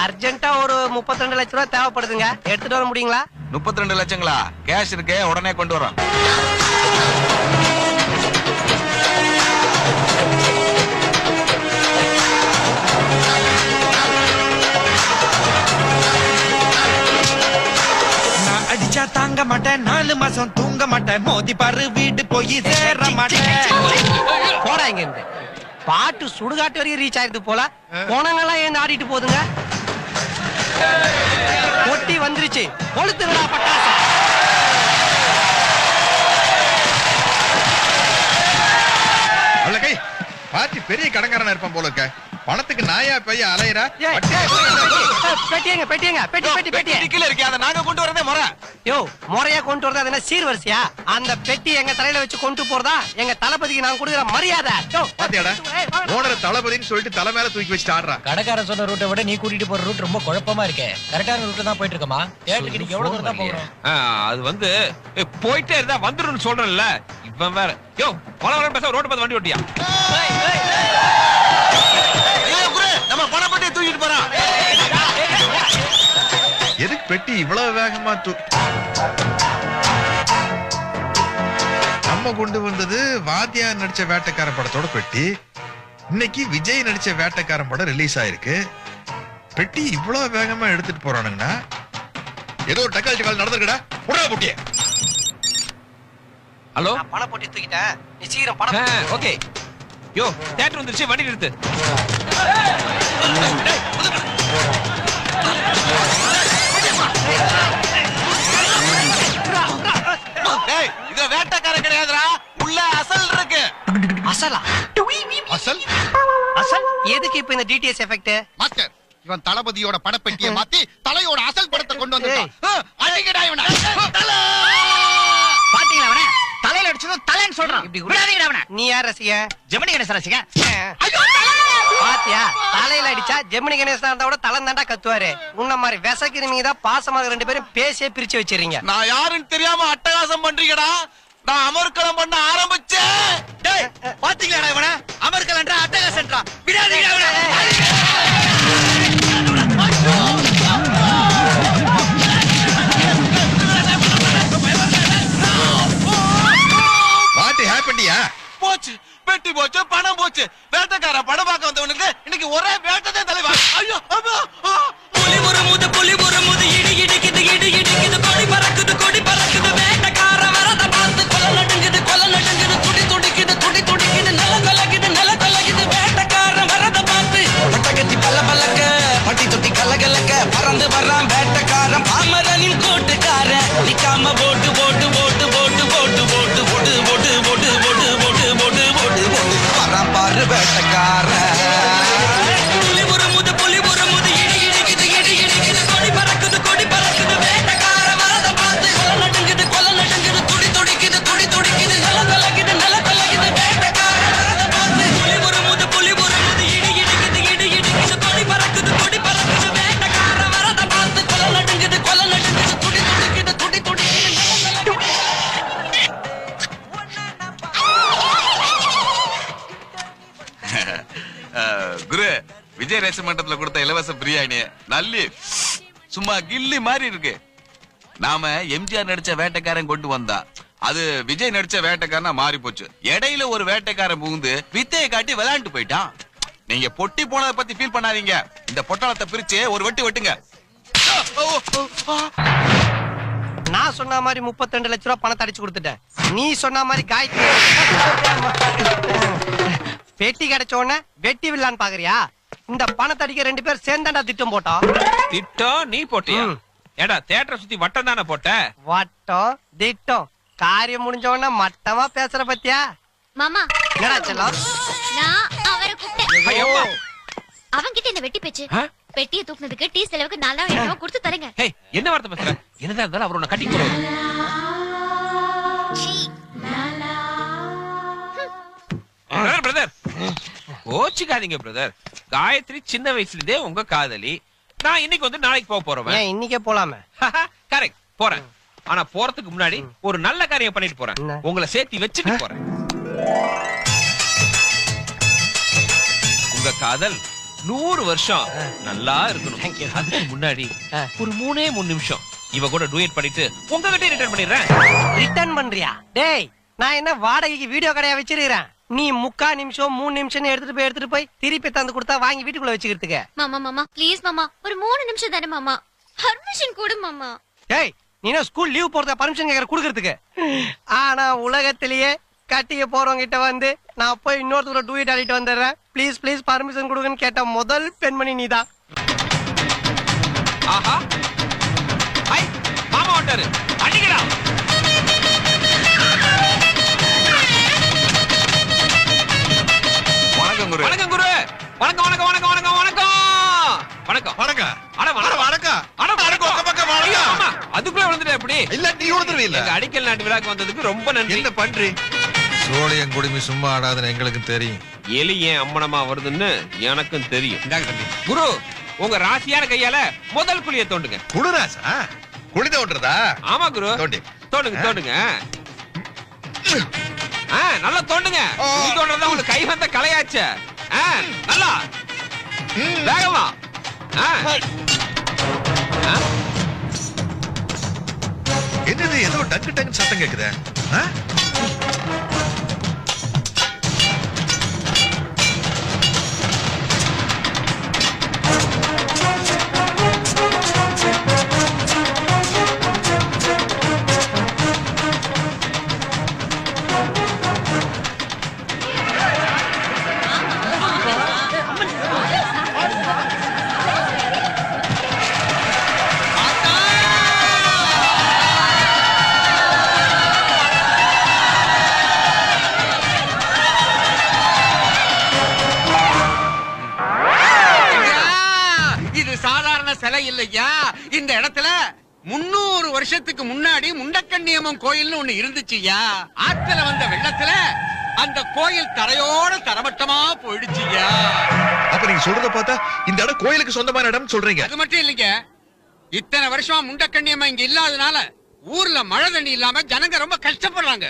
அர்ஜென்ட்டா ஒரு 32 லட்சம் ரூபாய் தேவைப்படுதுங்க. எடுத்துட்டு வர முடியுங்களா? 32 லட்சங்களா? கேஷ் இருக்கு, உடனே கொண்டு வரோம். அடிச்சா தாங்க மாட்டேன், 4 மாசம் தூங்க மாட்டேன், மோதி பாரு வீடு போய் சேர மாட்டேன். போடா இங்க இருந்து. பாட்டு சுடுகாட்டு வரைக்கும் ரீச் ஆயிடுது போல. போனங்கெல்லாம் ஏன் ஆடிட்டு போதுங்க? ஒட்டி வந்துருச்சு, கொளுத்துங்கடா பட்டாசு. அல்லகை பாட்டி பெரிய கடங்காரனா இருப்பான் போல இருக்க. பணத்துக்கு நாயா பைய அலையறா. பெட்டியங்க பெட்டியங்க பெட்டி பெட்டி பெட்டி கீழ இருக்கே, அத நாங்க கொண்டு வரதே முறை. யோ, முறையா கொண்டு வரதா? என்ன சீர்வரிசையா? அந்த பெட்டி எங்க தலையில வச்சு கொண்டு போறதா எங்க தளபதிக்கு நான் கொடுக்குற மரியாதை. பாத்தியாடா, ஓனர் தளபதின்னு சொல்லிட்டு தலை மேல தூக்கி வச்சுட்டு ஆடுறா. கடைக்காரன் சொன்ன ரூட்டை விட நீ கூட்டிட்டு போற ரூட் ரொம்ப குழப்பமா இருக்கே. கரெக்டான ரூட்ல தான் போயிட்டு இருக்கமா? தியேட்டருக்கு நீங்க எவ்வளவு தூரம் தான் போறோம்? அது வந்து போயிட்டே இருந்தா வந்துருன்னு சொல்றேன்ல. இவன் வேற. யோ, வர பேச ரோட் பார்த்து வண்டி ஓட்டியா? நம்ம பணப்பட்டி தூக்கிட்டு போறான். எதுக்கு பெட்டி இவ்வளவு வேகமா நம்ம கொண்டு வந்தது வாத்தியார் நடிச்ச வேட்டைக்காரன் படத்தோட பெட்டி. இன்னைக்கு விஜய் நடிச்ச வேட்டைக்காரன் படம் ரிலீஸ் ஆயிருக்கு. பெட்டி இவ்வளவு வேகமா எடுத்துட்டு போறானுங்கன்னா ஏதோ டக்கால்ட்டி வேலை நடந்திருக்கடா. புடா புட்டிய. ஹலோ, பணம் போட்டு தூக்கிட்டேன். நீ சீக்கிரம் பணம். ஓகே. யோ, தியேட்டர் வந்துருச்சு, வண்டி நிறுத்து. டேய், இது வேட்டைக்காரன் கிடையாதுடா. உள்ள அசல் இருக்கு. அசலா? அசல் அசல் எதுக்கு இப்ப இந்த டிடிஎஸ் எஃபெக்ட்? மாஸ்டர், இவன் தளபதியோட படப்பெட்டியை மாத்தி தலையோட அசல் படத்தை கொண்டு வந்திருக்கான். அடிங்கடா இவனை. பாத்தீங்களா அவன? தலையில அடிச்சதும் தலைன்னு சொல்றான். விடாதீங்கடா அவன. நீ யார் ரசிக? ஜெமினி கணேசன் ரசிகன். பாத்தியா, தலையில அடிச்சா ஜெமினி கணேசனா இருந்தா கூட தலை தாண்டா கத்துவாரு. உன்ன மாதிரி விசக்கிருமீங்க தான் பாசமாக 2 பேரும் பேசியே பிரிச்சு வச்சிருக்கீங்க. நான் யாருன்னு தெரியாம அட்டகாசம் பண்றீங்கடா. நான் அமர்க்களம் பண்ண ஆரம்பிச்சேன். டேய், பாத்தீங்களா இவன? அமர்கலன்றா அட்டகாசன்றா. விடாதீங்கடா அவன. வாட் ஹேப்பன்டியா? போச்சு, பெட்டி போச்சு, பணம் போச்சு. வேட்டைக்கார படம் பார்க்க வந்தவனுக்கு இன்னைக்கு ஒரே வேட்டை தலைவா. ஐயோ, அம்மா. புலி முறுமுது இடி இடிக்குது இடி இடிக்குது, கொடி பறக்குது வேட்டைக்கார வரத பார்த்து கொலை நடுங்குது துடி துடிக்குது நில கொலகுது வேட்டைக்கார வரத பார்த்து பட்டகத்தி பல்ல வீரேச மண்டபத்துல கொடுத்த இலவச பிரியாணி நல்லி சும்மா கில்லி மாதிரி இருக்கு. நாம எம்ஜிஆர் நடிச்ச வேட்டைக்காரன் கொண்டு வந்தா அது விஜய் நடிச்ச வேட்டைக்காரனா மாறி போச்சு. இடையில ஒரு வேட்டைக்காரன் புகுந்து வித்தையை காட்டி விளையாண்டு போயிட்டான். நீங்க பொட்டி போனதை பத்தி ஃபீல் பண்ணாதீங்க. இந்த பொட்டலத்தை பிரிச்சு ஒரு வெட்டு வெட்டுங்க. நான் சொன்ன மாதிரி 32 லட்சம் ரூபாய் பணத்தை அடிச்சு கொடுத்துட்டேன். நீ சொன்ன மாதிரி காயத்ரி பெட்டி கிடைச்ச உடனே வெட்டி விடலான்னு பாக்குறியா? இந்த பணத்தை அடிக்க 2 பேர் சேர்ந்தாண்டா திட்டம் போட்டோம். திட்டம் நீ போட்டியா? ஏடா தியேட்டரை சுத்தி வட்டம் தானே போட்ட? வட்டம் திட்டம் காரியம் முடிஞ்ச உடனே மட்டமா பேசுற பத்தியா? மாமா என்னடா செல்லம்? நான் அவரை கூப்பிட்டேன். ஐயோ அவன்கிட்ட என்ன வெட்டி பேச்சு. பெட்டியை தூக்குனதுக்கு டீ செலவுக்கு 4000 ரூபாய் கொடுத்து தரேங்க. ஹே என்ன வார்த்தை பேசுற? என்னதான் இருந்தாலும் அவர் உன்னை கட்டி போடுவாரு. பிரதர் கோச்சிக்காதீங்க பிரதர். காயத்ரி சின்ன வயசுல இருந்தே உங்க காதலி. நான் இன்னைக்கு வந்து நாளைக்கு போறேன். ஏன் இன்னைக்கே போலாமே? கரெக்ட் போறேன். ஆனா போறதுக்கு முன்னாடி ஒரு நல்ல காரியம் பண்ணிட்டு போறேன். உங்களை சேர்த்து வச்சுட்டு போறேன். உங்க காதல் 100 வருஷம் நல்லா இருக்கணும். அதுக்கு முன்னாடி ஒரு 3 நிமிஷம் இவ கூட டூயட் பண்ணிட்டு உங்ககிட்ட ரிட்டர்ன் பண்ணிடுறேன். ரிட்டர்ன் பண்றியா? டேய் நான் என்ன வாடகைக்கு வீடியோ கடையா வச்சிருக்கேன்? நீ 3/4 நிமிஷம் 3 நிமிஷம் எடுத்துட்டு போய் திருப்பி தந்து கொடுத்தா வாங்கி வீட்டுக்குள்ள வச்சுக்கிறதுக்கு. மாமா ப்ளீஸ் மாமா ஒரு 3 நிமிஷம் தானே மாமா. பர்மிஷன் கொடு மாமா. டேய் நீ ஸ்கூல் லீவ் போறதுக்கு பர்மிஷன் கேக்குற குடுக்கிறதுக்கு. ஆனா உலகத்திலேயே கட்டிக்க போறவங்க கிட்ட வந்து நான் போய் இன்னொருத்தர டூயட் ஆடிட்டு வந்துடுறேன் ப்ளீஸ் ப்ளீஸ் பர்மிஷன் கொடுங்கன்னு கேட்ட முதல் பெண்மணி நீதான். ஆஹா ஐ மாமா வந்தாரு. அடிங்கடா. வணக்கம் குரு. வணக்கம் குரு. வணக்கம் வணக்கம் வணக்கம் வணக்கம் வணக்கம் வணக்கம் வணக்கம். அட வணக்கம் வணக்கம். அட வணக்கம். பக்கம் வணக்கம். அதுக்குள்ள விழுந்துட்டே எப்படி? இல்ல நீ விழுந்துருவே இல்ல. எங்க அடிக்கல் நாட்டு விழாக்கு வந்ததுக்கு ரொம்ப நன்றி. என்ன பண்றீ? சோழியம் குடுமி சும்மா ஆடாதுன்னு எங்களுக்கு தெரியும். எலி ஏன் அம்மனமா வருதுன்னு எனக்கும் தெரியும். குரு உங்க ராசியான கையால முதல் குழியை தோண்டுங்க. குடுராசா? குழி தோண்டுறதா? ஆமா குரு. தோண்டுங்க தோண்டுங்க. நல்லா தோண்டுங்க. குழி தோண்டுறதா உங்களுக்கு கை வந்த கலையாச்சு. நல்லா வேகமா. என்னது ஏதோ டக்கு டக்கு சத்தம் கேக்குதே? சிலை இல்லையா? இந்த இடத்துல 300 வருஷத்துக்கு முன்னாடி முண்டக்கண்ணியம்மன் கோயில்னு ஒண்ணு இருந்துச்சுயா. ஆத்துல வந்த வெள்ளத்துல அந்த கோயில் தரையோட தரமட்டமா போயிடுச்சுயா. அப்ப நீங்க சொல்றத பார்த்தா இந்த இடம் கோயிலுக்கு சொந்தமான இடம் சொல்றீங்க? அது மட்டும் இல்லைங்க, இத்தனை வருஷமா முண்டக்கண்ணியம்மன் இங்க இல்லாதனால ஊர்ல மழை தண்ணி இல்லாம ஜனங்க ரொம்ப கஷ்டப்படுறாங்க.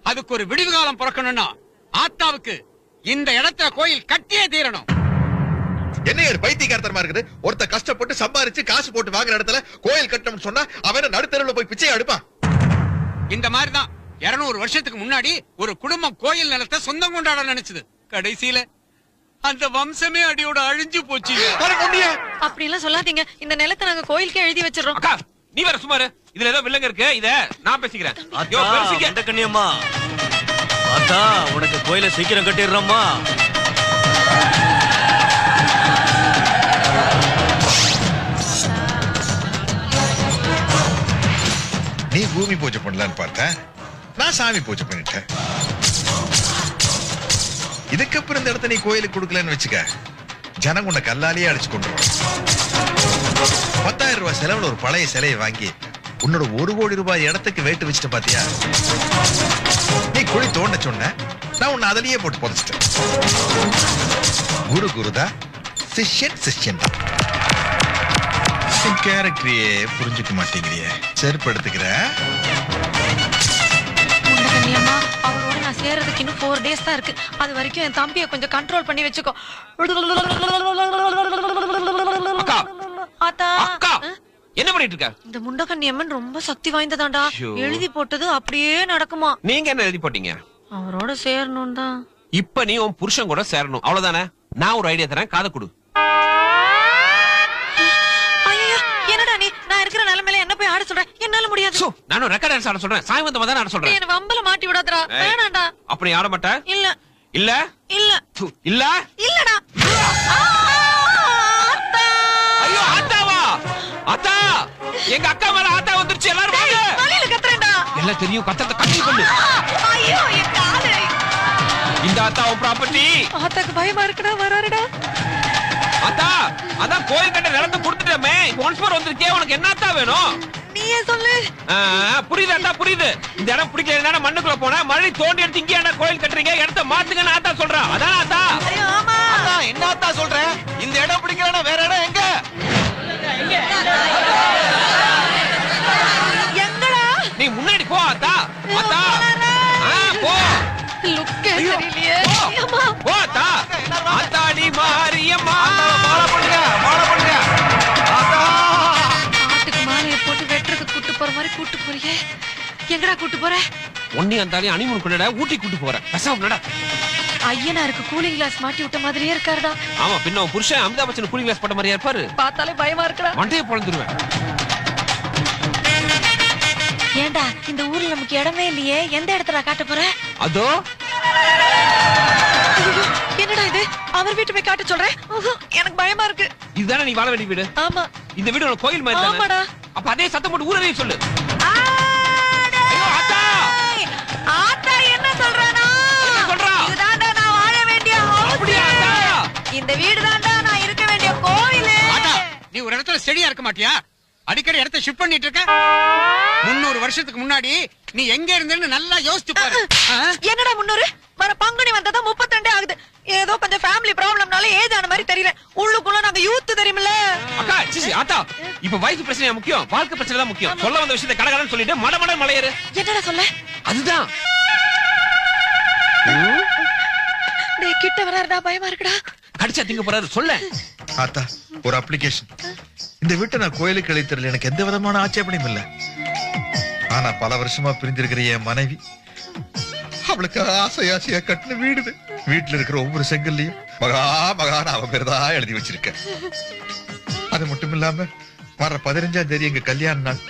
அதுக்கு ஒரு விடிவு காலம் பிறக்கணும்னா ஆத்தாவுக்கு இந்த இடத்துல கோயில் கட்டியே தீரணும். என்ன பைத்தியக்காரத்தனமா இருக்குது? ஒருத்த கஷ்டப்பட்டு சம்பாரிச்சு காசு போட்டு வாங்குற இடத்துல கோயில் கட்டணும்னு சொன்னா அவன் நடுத்தருவுல போய் பிச்சை எடுப்பான். இந்த மாதிரிதான் 200 வருஷத்துக்கு முன்னாடி ஒரு குடும்பம் கோயில் நிலத்தை சொந்தம் கொண்டாட நினைச்சது. கடைசியில அந்த வம்சமே அடியோட அழிஞ்சு போச்சு. அப்படி எல்லாம் சொல்லாதீங்க. இந்த நிலத்தை நாங்க கோயிலுக்கு எழுதி வச்சிடறோம். அக்கா நீ வேற சுமாரு. இதுல ஏதோ வில்லங்க இருக்கு. இத நான் பேசிக்கிறேன். முண்டக்கண்ணியம்மா அத்தா உனக்கு கோயில சீக்கிரம் கட்டிடுறோம்மா. நீ பூமி பூஜை பண்ணலான்னு பார்த்தேன், நான் சாமி பூஜை பண்ணிட்டேன். இதுக்கப்புறம் இந்த இடத்த நீ கோயிலுக்கு கொடுக்கலன்னு வச்சுக்க, ஜனங்க உன்னை கல்லாலேயே அடிச்சு கொண்டுருவாங்க. 10,000 ரூபாய் செலவுல ஒரு பழைய சிலையை வாங்கி உன்னோட 1 கோடி ரூபாய் இடத்துக்கு வேட்டு வச்சுட்டு பாத்தியா? நீ குழி தோண்ட சொன்ன, நான் உன்னை அதிலேயே போட்டு புதைச்சிட்டேன். குரு குருதா, சிஷ்யன் சிஷ்யன் தான். கேரக்டரையே புரிஞ்சுக்க மாட்டேங்கிறிய. செருப்பு எடுத்துக்கிற. அவரோட நான் சேர்றதுக்கு இன்னும் 4 days தான் இருக்கு. அது வரைக்கும் என் தம்பியை கொஞ்சம் கண்ட்ரோல் பண்ணி வச்சுக்கோ. ஆத்தா என்ன பண்ணிட்டு இருக்க? இந்த முண்டகண்ணி அம்மன் ரொம்ப சக்தி வாய்ந்ததாண்டா. எழுதி போட்டது அப்படியே நடக்குமா? நீங்க என்ன எழுதி போட்டீங்க? அவரோட சேரணும் தான். இப்ப நீ உன் புருஷன் கூட சேரணும், அவ்வளவுதானே? நான் ஒரு ஐடியா தரேன், காதை கொடு. என்னடா நீ நான் இருக்கிற நிலைமையில என்ன போய் ஆட சொல்ற? என்னால முடியாது. நானும் ரெக்கார்ட் டான்ஸ் ஆட சொல்றேன், சாயந்தரமா தான் ஆட சொல்றேன். என்ன வம்பல மாட்டி விடாதடா. வேணாம்டா. அப்படி ஆட மாட்டே? இல்ல இல்ல இல்ல இல்ல இல்லடா. ஐயோ ஆத்தாவா? ஆத்தா, எங்க அக்கா மேல ஆத்தா வந்துருச்சு, எல்லாரும் வாங்க. வலியில கத்துறேன்டா. எல்லாம் தெரியும், கத்தத்தை கட்டி பண்ணு. ஐயோ என் காலே. இந்த ஆத்தாவும் ப்ராப்பர்ட்டி. ஆத்தாக்கு பயமா இருக்குடா, வராருடா. ஆத்தா, அதான் கோயில் கட்ட நிலத்தை கொடுத்துட்டமே, ஒன்ஸ் மோர் வந்திருக்கே, உனக்கு என்னத்தா வேணும்? நீயே சொல்லு. புரியுது ஆத்தா, புரியுது. இந்த இடம் பிடிக்கலன்னா மண்ணுக்குள்ள போனா மழை தோண்டி எடுத்து இங்கே கோயில் கட்டுறீங்க, இடத்த மாத்துங்கன்னு ஆத்தா சொல்றா. அதான் ஆத்தா. ஆமா ஆத்தா, என்ன ஆத்தா சொல்ற? இந்த இடம் பிடிக்கலன்னா வேற இடம் எங்க? எங்கடா? நீ முன்னாடி போ ஆத்தா. ஆத்தா போ. லுக்கே சரியில்லையே. அம்மா போ ஆத்தா. ஆத்தாடி மாரியம்மா. மாலை பண்ணுங்க, மாலை பண்ணுங்க. ஆத்தா, ஆட்டுக்கு மாலையை போட்டு வெட்டுறதுக்கு கூட்டு போற மாதிரி கூட்டு போறியே. எங்கடா கூட்டு போற? ஒன்னி அந்தாடி அனிமூன் கொண்டடா ஊட்டி கூட்டு போறேன். பேசாம நடா. ஐயனாருக்கு கூலிங் கிளாஸ் மாட்டி விட்ட மாதிரியே இருக்காருடா. ஆமா, பின்ன உன் புருஷன் அமிதாப் பச்சன் கூலிங் கிளாஸ் போட்ட மாதிரியா இருப்பாரு? பார்த்தாலே பயமா இருக்குடா. மண்டையை பொளந்துருவேன். ஏண்டா இந்த ஊர்ல நமக்கு இடமே இல்லையே, எந்த இடத்துல காட்ட போற? அதோ. என்னடா இது? அவர் வீட்டு போய் காட்ட சொல்றேன். எனக்கு பயமா இருக்கு. இதுதானே நீ வாழ வேண்டிய வீடு? ஆமா. இந்த வீடு ஒரு கோயில் மாதிரி தானே? ஆமாடா. அப்ப அதே சத்தம் போட்டு ஊரே சொல்லு. ஆத்தா என்ன சொல்றானா? என்ன சொல்றா? இதுதான்டா நான் வாழ வேண்டிய ஹவுஸ். இந்த வீடு தான்டா நான் இருக்க வேண்டிய கோயில். ஆத்தா, நீ ஒரு இடத்துல ஸ்டெடியா இருக்க மாட்டியா? அடிக்கடி இடத்தை ஷிஃப்ட் பண்ணிட்டு இருக்க. 300 வருஷத்துக்கு முன்னாடி நீ எங்க இருந்தேன்னு நல்லா யோசிச்சு பாரு. என்னடா 300? வர பங்குனி வந்ததா 32 ஆகுது. ஏதோ கொஞ்சம் ஃபேமிலி ப்ராப்ளம்னால ஏஜ் ஆன மாதிரி தெரியல. உள்ளுக்குள்ள நாங்க யூத் தெரியுமில்ல. அக்கா சிசி ஆத்தா, இப்ப வயசு பிரச்சனை முக்கியம், வாழ்க்கை பிரச்சனை தான் முக்கியம். சொல்ல வந்த விஷயத்தை கடகடன்னு சொல்லிட்டு மடமட மலையேறு. என்னடா சொல்ல? அதுதான். டேய் கிட்ட வராருடா, பயமா இருக்குடா. கடிச்சா திங்க போறாரு, சொல்ல. ஆத்தா, ஒரு அப்ளிகேஷன். இந்த வீட்டை நான் கோயிலுக்கு அழைத்தறல, எனக்கு எந்த விதமான ஆட்சேபனையும் இல்ல. ஆனா பல வருஷமா பிரிஞ்சிருக்கிற என் மனைவி, அவளுக்கு ஆசையா கட்டின வீடு. வீட்டுல இருக்கிற ஒவ்வொரு செங்கல்லையும் மகா மகான அவ பேர் தான் எழுதி வச்சிருக்க. அது மட்டும் இல்லாம வர 15ஆம் தேதி எங்க கல்யாண நாள்.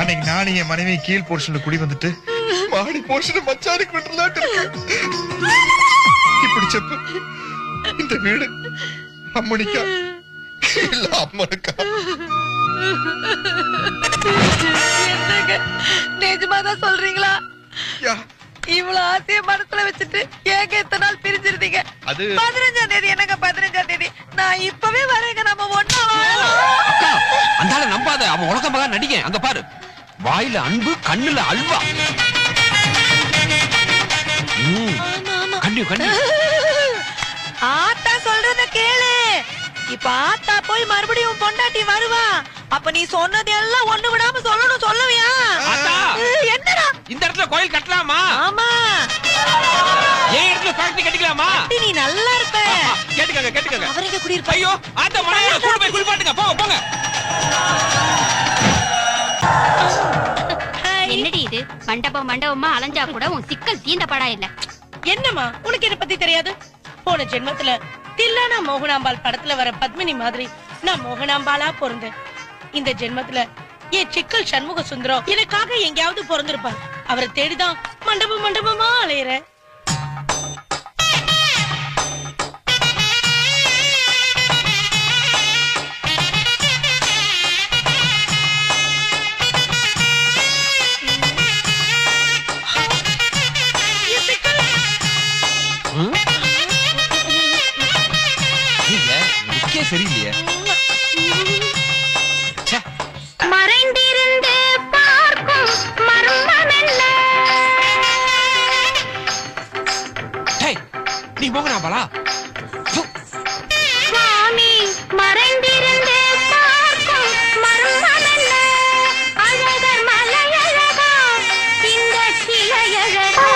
அன்னைக்கு நானும் என் மனைவி கீழ் போர்ஷன்ல குடி வந்துட்டு மாடி போர்ஷன் மச்சானுக்கு விட்டுலாட்டு இப்படி செப்பு. இந்த வீடு அம்மனிக்கா இல்ல அம்மனுக்கா? என்னங்க நிஜமாதான் சொல்றீங்களா? இவ்வளவு ஆசைய மனசுல வச்சுட்டு ஏங்க இத்தனை நாள் பிரிஞ்சிருந்தீங்க? அது 15ஆம் தேதி என்னங்க? 15ஆம் தேதி நான் இப்பவே வரேங்க, நம்ம ஒண்ணா அக்கா, அந்தால நம்பாத, அவன் உலக மகா நடிங்க. அங்க பாரு, வாயில அன்பு, கண்ணுல அல்வா. கண்ணு கண்ணு. ஆத்தா சொல்றத கேளு. இப்ப ஆத்தா போய் மறுபடியும் பொண்டாட்டி வருவா. அப்ப நீ சொன்னது எல்லாம் ஒண்ணு விடாம சொல்லணும், சொல்லுவியா? என்னடா இந்த இடத்துல கோயில் கட்டலாமா? ஆமா. ஏன் இடத்துல ஃபேக்டரி கட்டிக்கலாமா? நீ நல்லா இருப்ப. கேட்டுக்கங்க கேட்டுக்கங்க. அவரே குடி இருப்பா. ஐயோ ஆத்தா, மழையில கூட போய் குளிப்பாட்டுங்க. போங்க போங்க. என்னடி இது? மண்டபமா அலைஞ்சா கூட உன் சிக்கல் தீந்த படா இல்ல. என்னம்மா உனக்கு இத பத்தி தெரியாது? போன ஜென்மத்துல தில்லானா மோகனாம்பாள் படத்துல வர பத்மினி மாதிரி நான் மோகனாம்பாளா பிறந்தேன். இந்த ஜென்மத்துல என் சிக்கல் சண்முக சுந்தரம் எனக்காக எங்கேயாவது பிறந்திருப்பார். அவரை தேடிதான் மண்டபமா அலையிறேன். சரியில்லையே. மறைந்திருந்து பார்க்கும் மர்மமெல்ல. நீ மோகனாம்பாளா? சுவாமி மறைந்திருந்து பார்க்கும் மர்மமெல்ல. அழகர் மலையழகா, இந்த சிலையழகா.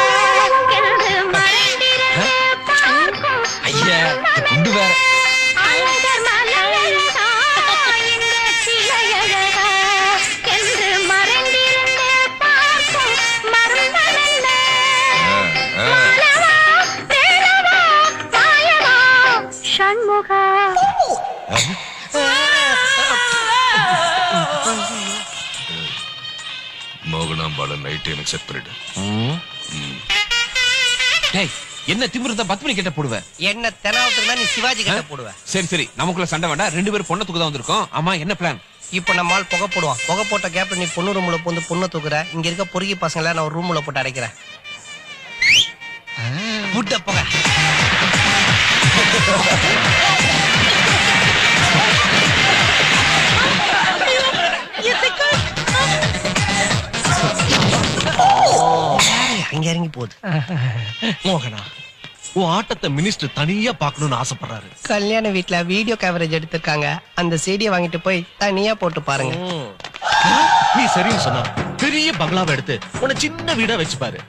மோகனாம்பாள நைட் எனக்கு செட் பண்ணிடு. டேய் என்ன திமிருந்தா பத்மினி கிட்ட போடுவ? என்ன தெனாவத்துல நீ சிவாஜி கிட்ட போடுவ. சரி சரி நமக்குள்ள சண்டை வேண்டாம். 2 பேரும் பொண்ணை தூக்க தான் வந்திருக்கோம். ஆமா என்ன பிளான்? இப்போ நம்மால் புகை போடுவான். புகை போட்ட கேப்ல நீ பொண்ணு ரூம்ல போந்து பொண்ணை தூக்குற. இங்க இருக்க பொறுக்கி பசங்களை நான் ஒரு ரூம்ல போட்டு அடைக்கிறேன். புட்ட புகை. அங்க இறங்கி போகுது. மோகனா உன் ஆட்டத்தை மினிஸ்டர் தனியா பாக்கணும்னு ஆசைப்படுறாரு. கல்யாண வீட்ல வீடியோ கவரேஜ் எடுத்திருக்காங்க. அந்த சீடியை வாங்கிட்டு போய் தனியா போட்டு பாருங்க. நீ சரின்னு சொன்ன. பெரிய பங்களாவை எடுத்து உன்னை சின்ன வீடா வச்சுப்பாரு.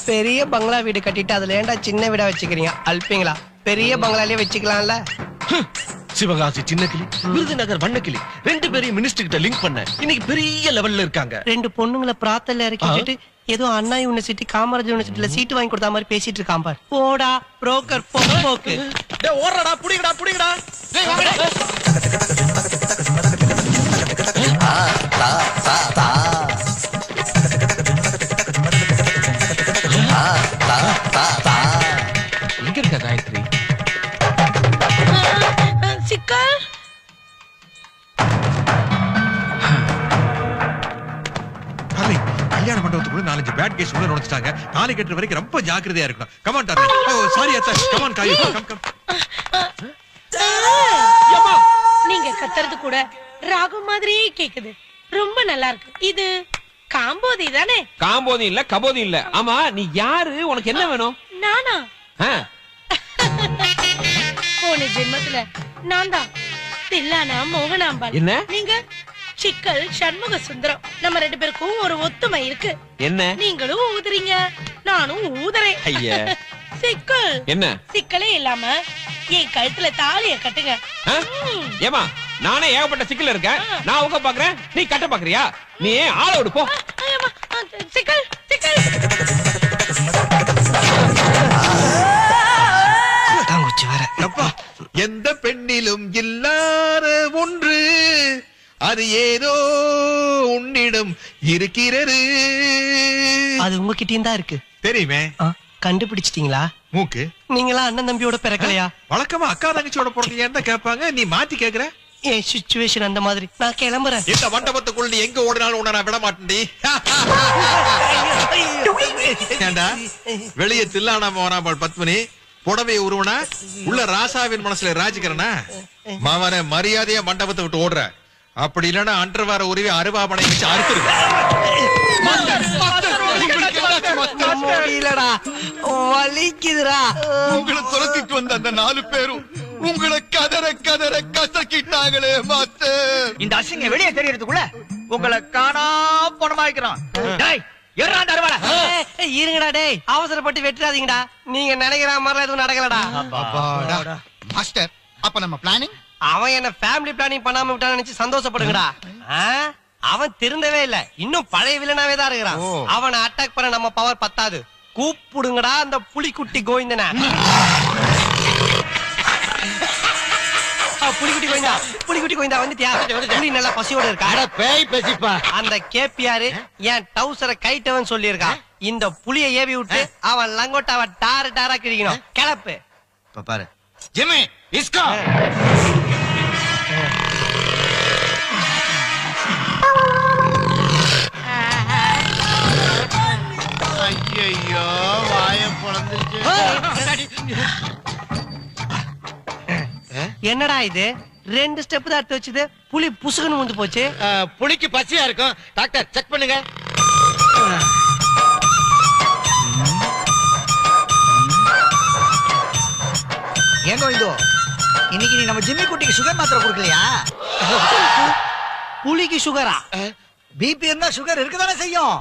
பெரிய பங்களா வீடு கட்டிட்டு அதுல ஏன்டா சின்ன வீடா வச்சுக்கிறீங்க? அல்பீங்களா? பெரிய பங்களாலே வச்சுக்கலாம்ல. சிவகாசி சின்ன கிளி, விருதுநகர் வண்ண கிளி 2 பேரையும் மினிஸ்டர் கிட்ட லிங்க் பண்ண இன்னைக்கு பெரிய லெவல்ல இருக்காங்க. 2 பொண்ணுங்களை பிராத்தல்ல இறக்கி வச்சுட்டு ஏதோ அண்ணா யூனிவர்சிட்டி காமராஜ் யூனிவர்சிட்டில சீட்டு வாங்கி கொடுத்த மாதிரி பேசிட்டு இருக்கான் பார். போடா புரோக்கர் போக்கு. டேய் ஓடுறடா, புடிங்கடா புடிங்கடா. டேய் வாங்கடா. எங்க இருக்க காயத்ரி? சிக்கல் கல்யாண மண்டபத்துக்குள்ள 4-5 பேட் கேஸ் உள்ள நுழைச்சிட்டாங்க. தாலி கட்டுற வரைக்கும் ரொம்ப ஜாக்கிரதையா இருக்கணும். Come on darling. ஓ சாரி அத்தா. கமான் காயு. Come come. நீங்க கத்துறது கூட ராகு மாதிரியே கேக்குது. ரொம்ப நல்லா இருக்கு. இது காம்போதி தானே? காம்போதி இல்ல கபோதி இல்ல. ஆமா நீ யாரு? உனக்கு என்ன வேணும்? நானா? போன ஜென்மத்துல நான் தான் தில்லானா மோகனாம்பாள். என்ன? நீங்க சிக்கல் சண்முக சுந்தரம். நம்ம 2 பேருக்கும் ஒரு ஒத்துமை இருக்கு. என்ன? நீங்களும் ஊதுறீங்க, நானும் ஊதுறேன். ஐயா சிக்கல் என்ன? சிக்கலே இல்லாம என் கழுத்துல தாலிய கட்டுங்க. ஏமா நானே ஏகப்பட்ட சிக்கல் இருக்கேன். நான் உங்க பாக்குறேன், நீ கட்ட பாக்குறியா? நீ ஆள விடு போ. சிக்கல் சிக்கல். எந்த பெண்ணிலும் இல்லாத ஒன்று அது ஏதோ உன்னிடம் இருக்கிறது. அது உங்ககிட்டயும் தான் இருக்கு தெரியுமே. கண்டுபிடிச்சிட்டீங்களா? மூக்கு நீங்களா அண்ணன் தம்பியோட பிறக்கலையா? வழக்கமா அக்கா தங்கச்சியோட பிறந்தீங்க கேட்பாங்க. நீ மாத்தி கேக்குற. என் சிச்சுவேஷன் அந்த மாதிரி. நான் கிளம்புறேன். இந்த மண்டபத்துக்குள்ள நீ எங்க ஓடினாலும் உன்னை நான் விட மாட்டேன்டி. ஏண்டா வெளியே தில்லானா மோகனாம்பாள் பத்மினி புடவைய உருவனா உள்ள ராசாவின் மனசுல ராஜிக்கிறனா? மாவன மரியாதையா மண்டபத்தை விட்டு ஓடுற. அப்படி இல்லன்னா அண்டர்வார உருவி அருவாபனை வச்சு அறுத்துருவேன். வலிக்குதுடா. உங்களை துரத்திட்டு வந்த அந்த 4 பேரும் உங்களை கதற கதற கசக்கிட்டாங்களே மாஸ்டர். இந்த அசிங்க வெளியே தெரியறதுக்குள்ள உங்களை காணா பணமாக்கிறோம். டேய் ஏறாண்டா அருவாள. இருங்கடா டேய், அவசரப்பட்டு வெட்டாதீங்கடா. நீங்க நினைக்கிற மாதிரி எதுவும் நடக்கலடா. மாஸ்டர் அப்ப நம்ம பிளானிங். அவன் என்ன ஃபேமிலி பிளானிங் பண்ணாம விட்டான்னு நினைச்சு சந்தோஷப்படுங்கடா. அவன் திருந்தவே இல்ல, இன்னும் பழைய வில்லனாவே தான் இருக்கிறான். அவனை அட்டாக் பண்ண நம்ம பவர் பத்தாது. கூப்பிடுங்கடா அந்த புலிக்குட்டி கோவிந்தன. புலிக்குட்டி கோவிந்தா வந்துட்டியா? புலி நல்லா பசியோட இருக்கா? பேய் பேசிப்பா. அந்த கேபிஆர் என் டவுசரை கைட்டவன் சொல்லி இருக்கான். இந்த புலியை ஏவி விட்டு அவன் லங்கோட்டாவை டார டாரா கிழிக்கணும். கிளப்பு பாரு ஜிம்மி இஸ்கோ. ஐயோ வாய பொளந்துச்சு. என்னடா இது? 2 ஸ்டெப் தான் எடுத்து வச்சது, புலி புசுகுன்னு வந்து போச்சு. புலிக்கு பச்சையா இருக்கும். டாக்டர் செக் பண்ணுங்க. ஏங்கோ இதோ இன்னைக்கு நீ நம்ம ஜிம்மி குட்டிக்கு சுகர் மாத்திரை கொடுக்கலையா? புலிக்கு சுகரா? பிபி இருந்தா சுகர் இருக்குதானே செய்யும்.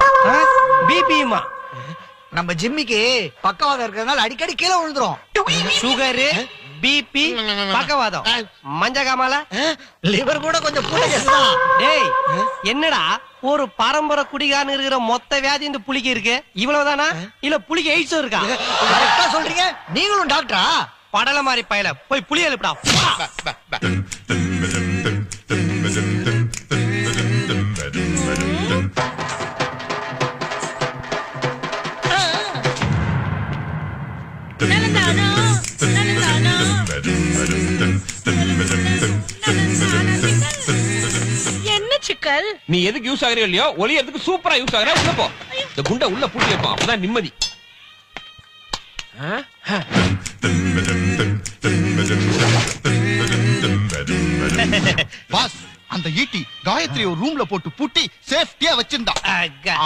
பிபிமா? நம்ம ஜிம்மிக்கு பக்கவாதம் இருக்கிறதுனால அடிக்கடி கீழே விழுந்துரும். சுகரு, பிபி, பக்கவாதம், மஞ்சகாமால, லிவர் கூட கொஞ்சம் டேய் என்னடா ஒரு பரம்பரை குடிகாரன் இருக்கிற மொத்த வியாதி இந்த புலிக்கு இருக்கு? இவ்வளவுதானா இல்ல புலிக்கு எய்ட்ஸும் இருக்கா? கரெக்டா சொல்றீங்க. நீங்களும் டாக்டரா? படல மாதிரி பயல போய் புலி எழுப்புடா. நீ எதுக்கு யூஸ் ஆகுறியோ இல்லையோ ஒளியறதுக்கு சூப்பரா யூஸ் ஆகுற. உள்ள போ. இந்த குண்டை உள்ள பூட்டி வைப்போம், அப்பதான் நிம்மதி. பாஸ், அந்த ஈட்டி காயத்ரி ஒரு ரூம்ல போட்டு பூட்டி சேஃப்டியா வச்சிருந்தான்.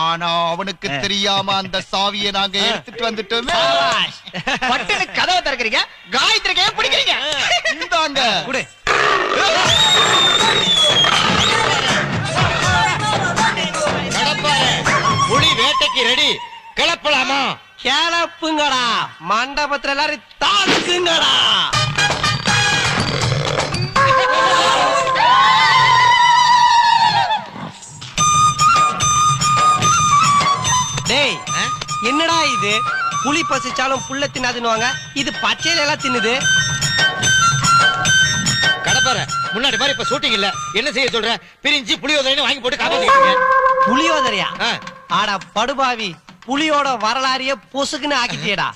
ஆனா அவனுக்கு தெரியாம அந்த சாவியை நாங்க எடுத்துட்டு வந்துட்டோமே. பட்டன கதவை திறக்கறீங்க, காயத்ரிக்கு ஏன் பிடிக்கிறீங்க? இந்தாங்க குடு. புலி வேட்டைக்கு ரெடி, கிளப்பலாமா? கிளப்புங்கடா, மண்டபத்துல எல்லாரும் தாக்குங்கடா. டேய், என்னடா இது? புலி பசிச்சாலும் புல்ல தின்னாதுன்னுவாங்க, இது பச்சையில எல்லாம் தின்னுது. கடப்பார முன்னாடி மாதிரி இப்ப ஷூட்டிங் இல்ல, என்ன செய்ய சொல்ற? பிரிஞ்சு புளியோதரைன்னு வாங்கி போட்டு காப்பாத்திக்கிறீங்க. புலியோதரையா? ஆடா படுபாவி, புலியோட வரலாறையே பொசுக்குன்னு ஆக்கிட்டியடா.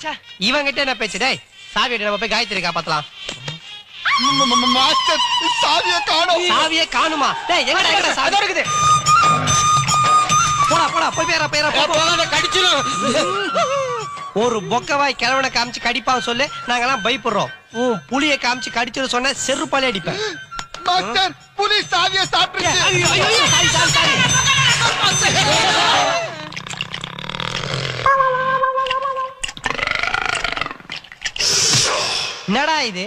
இவங்கிட்ட என்ன பேச்சு? டேய், சாவி நம்ம போய் காயத்ரி காப்பாத்தலாம். மாஸ்டர், சாவியை காணோம். சாவியை காணுமா? டேய், எங்கடா சாவி இருக்குது? போடா போடா, போய் பேரா பேரா போகாத, கடிச்சிரும். ஒரு பொக்கவாய் கிழவனை காமிச்சு கடிப்பாவ சொல்லு, நாங்கெல்லாம் பயப்படுறோம். புலியை காமிச்சு கடிச்சிரு சொன்ன செருப்பாலே அடிப்பேன். மாஸ்டர், புலி சாவியை சாப்பிட்டுருச்சு. என்னடா இது?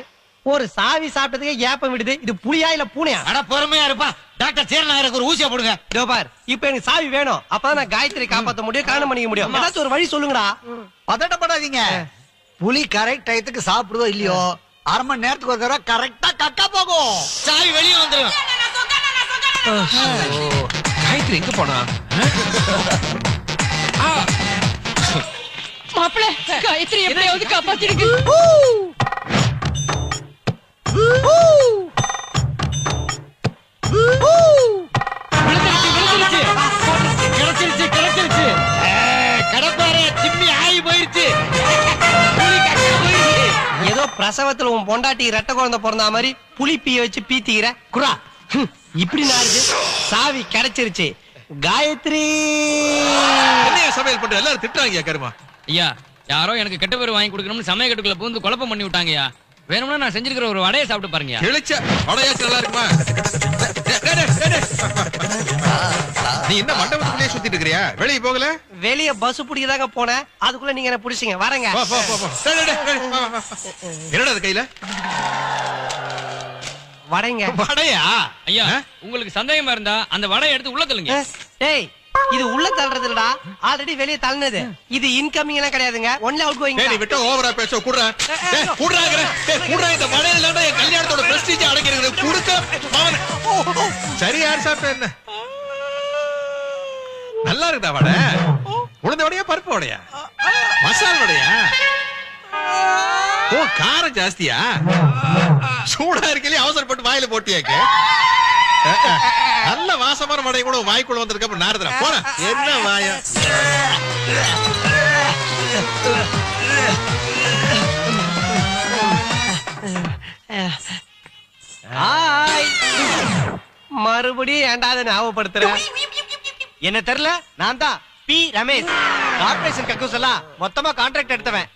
ஒரு சாவி சாப்பிட்டதுக்கு ஏப்பம் விடுது. இது புலியா இல்ல பூனையா? அட பொறுமையா இருப்பா. டாக்டர் சேரநாயருக்கு ஒரு ஊசியா போடுங்க. இதோ பார், இப்ப எனக்கு சாவி வேணும், அப்பதான் நான் காயத்ரி காப்பாத்த முடியும், கல்யாணம் பண்ணிக்க முடியும். ஏதாச்சும் ஒரு வழி சொல்லுங்கடா. பதட்டப்படாதீங்க. புலி கரெக்ட் டயத்துக்கு சாப்பிடுதோ இல்லையோ, அரை மணி நேரத்துக்கு ஒரு தடவை கரெக்டா கக்கா போகும். சாவி வெளியே வந்துடும். காயத்ரி எங்க போனா? மாப்பிள, காயத்ரி எப்படியாவது காப்பாத்திடுங்க. ஏதோ பிரசவத்துல உன் பொண்டாட்டி ரெட்ட குழந்தை பிறந்த மாதிரி புலி பீய வச்சு பீத்திக்கிற குரா. இப்படி நாருது. சாவி கிடைச்சிருச்சு. காயத்ரி என்னையா சமையல் பண்ற? எல்லாரும் திட்டுறாங்க கருமா. ஐயா, யாரோ எனக்கு கெட்ட பேர் வாங்கி கொடுக்கணும்னு சமயக்கட்டுக்குள்ள பூந்து குழப்பம் பண்ணி விட்டாங்கயா. வேணும்னா நான் செஞ்சிருக்கிற ஒரு வடையை சாப்பிட்டு பாருங்க. கிழிச்ச வடையாச்சு நல்லா இருக்குமா? நீ என்ன மண்டபத்துக்குள்ளே சுத்திட்டு இருக்கறியா? வெளிய போகல? வெளிய பஸ் பிடிக்கதாங்க போனேன், அதுக்குள்ள நீங்க என்ன பிடிச்சீங்க. வரங்க. என்னடா அது கையில? வடைங்க. வடையா? ஐயா, உங்களுக்கு சந்தேகமா இருந்தா அந்த வடையை எடுத்து உள்ள தள்ளுங்க. டேய், இது உள்ள தள்ளுறது இல்லடா, ஆல்ரெடி வெளிய தள்ளுனது. இது இன்கமிங் எல்லாம் கிடையாதுங்க, ஒன்லி அவுட் கோயிங். டேய், நீ விட்டு ஓவரா பேச குடுறா. டேய், குடுறாங்கற. டேய், குடுறா. இந்த வடையில தான் என் கல்யாணத்தோட பிரஸ்டீஜ் அடங்கிருக்கு. குடுக்க மாவனே. சரி, யார் சாப்பிட்ட என்ன? நல்லா இருக்குடா வடை. உளுந்த வடையா பருப்பு வடையா? மசால் வடையா? ஓ, காரம் ஜாஸ்தியா? சூடா இருக்கலே அவசரப்பட்டு வாயில போட்டியாக்க. நல்ல வாசமான வடை கூட வாய்க்குள்ள வந்திருக்க. அப்புறம் நாரதரா போற என்ன வாயா? மறுபடியும் ஏன்டா அதை ஞாபகப்படுத்துறேன்? என்ன தெரியல, நான் தான் பி ரமேஷ். கார்ப்பரேஷன் கக்கூஸ் எல்லாம் மொத்தமா கான்ட்ராக்ட் எடுத்தவன்.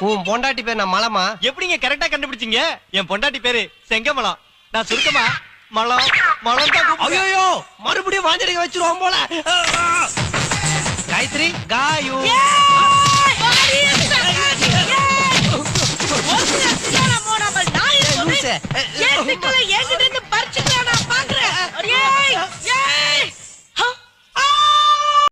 உன் பொண்டாட்டி பேர் நான் மலமா? எப்படிங்க கரெக்டா கண்டுபிடிச்சீங்க? என் பொண்டாட்டி பேரு செங்கமலம். நான் சுருக்கமா மலம் மலம் தான். ஐயோ, மறுபடியும் வாஞ்சடிக்க வச்சிருவோம் போல.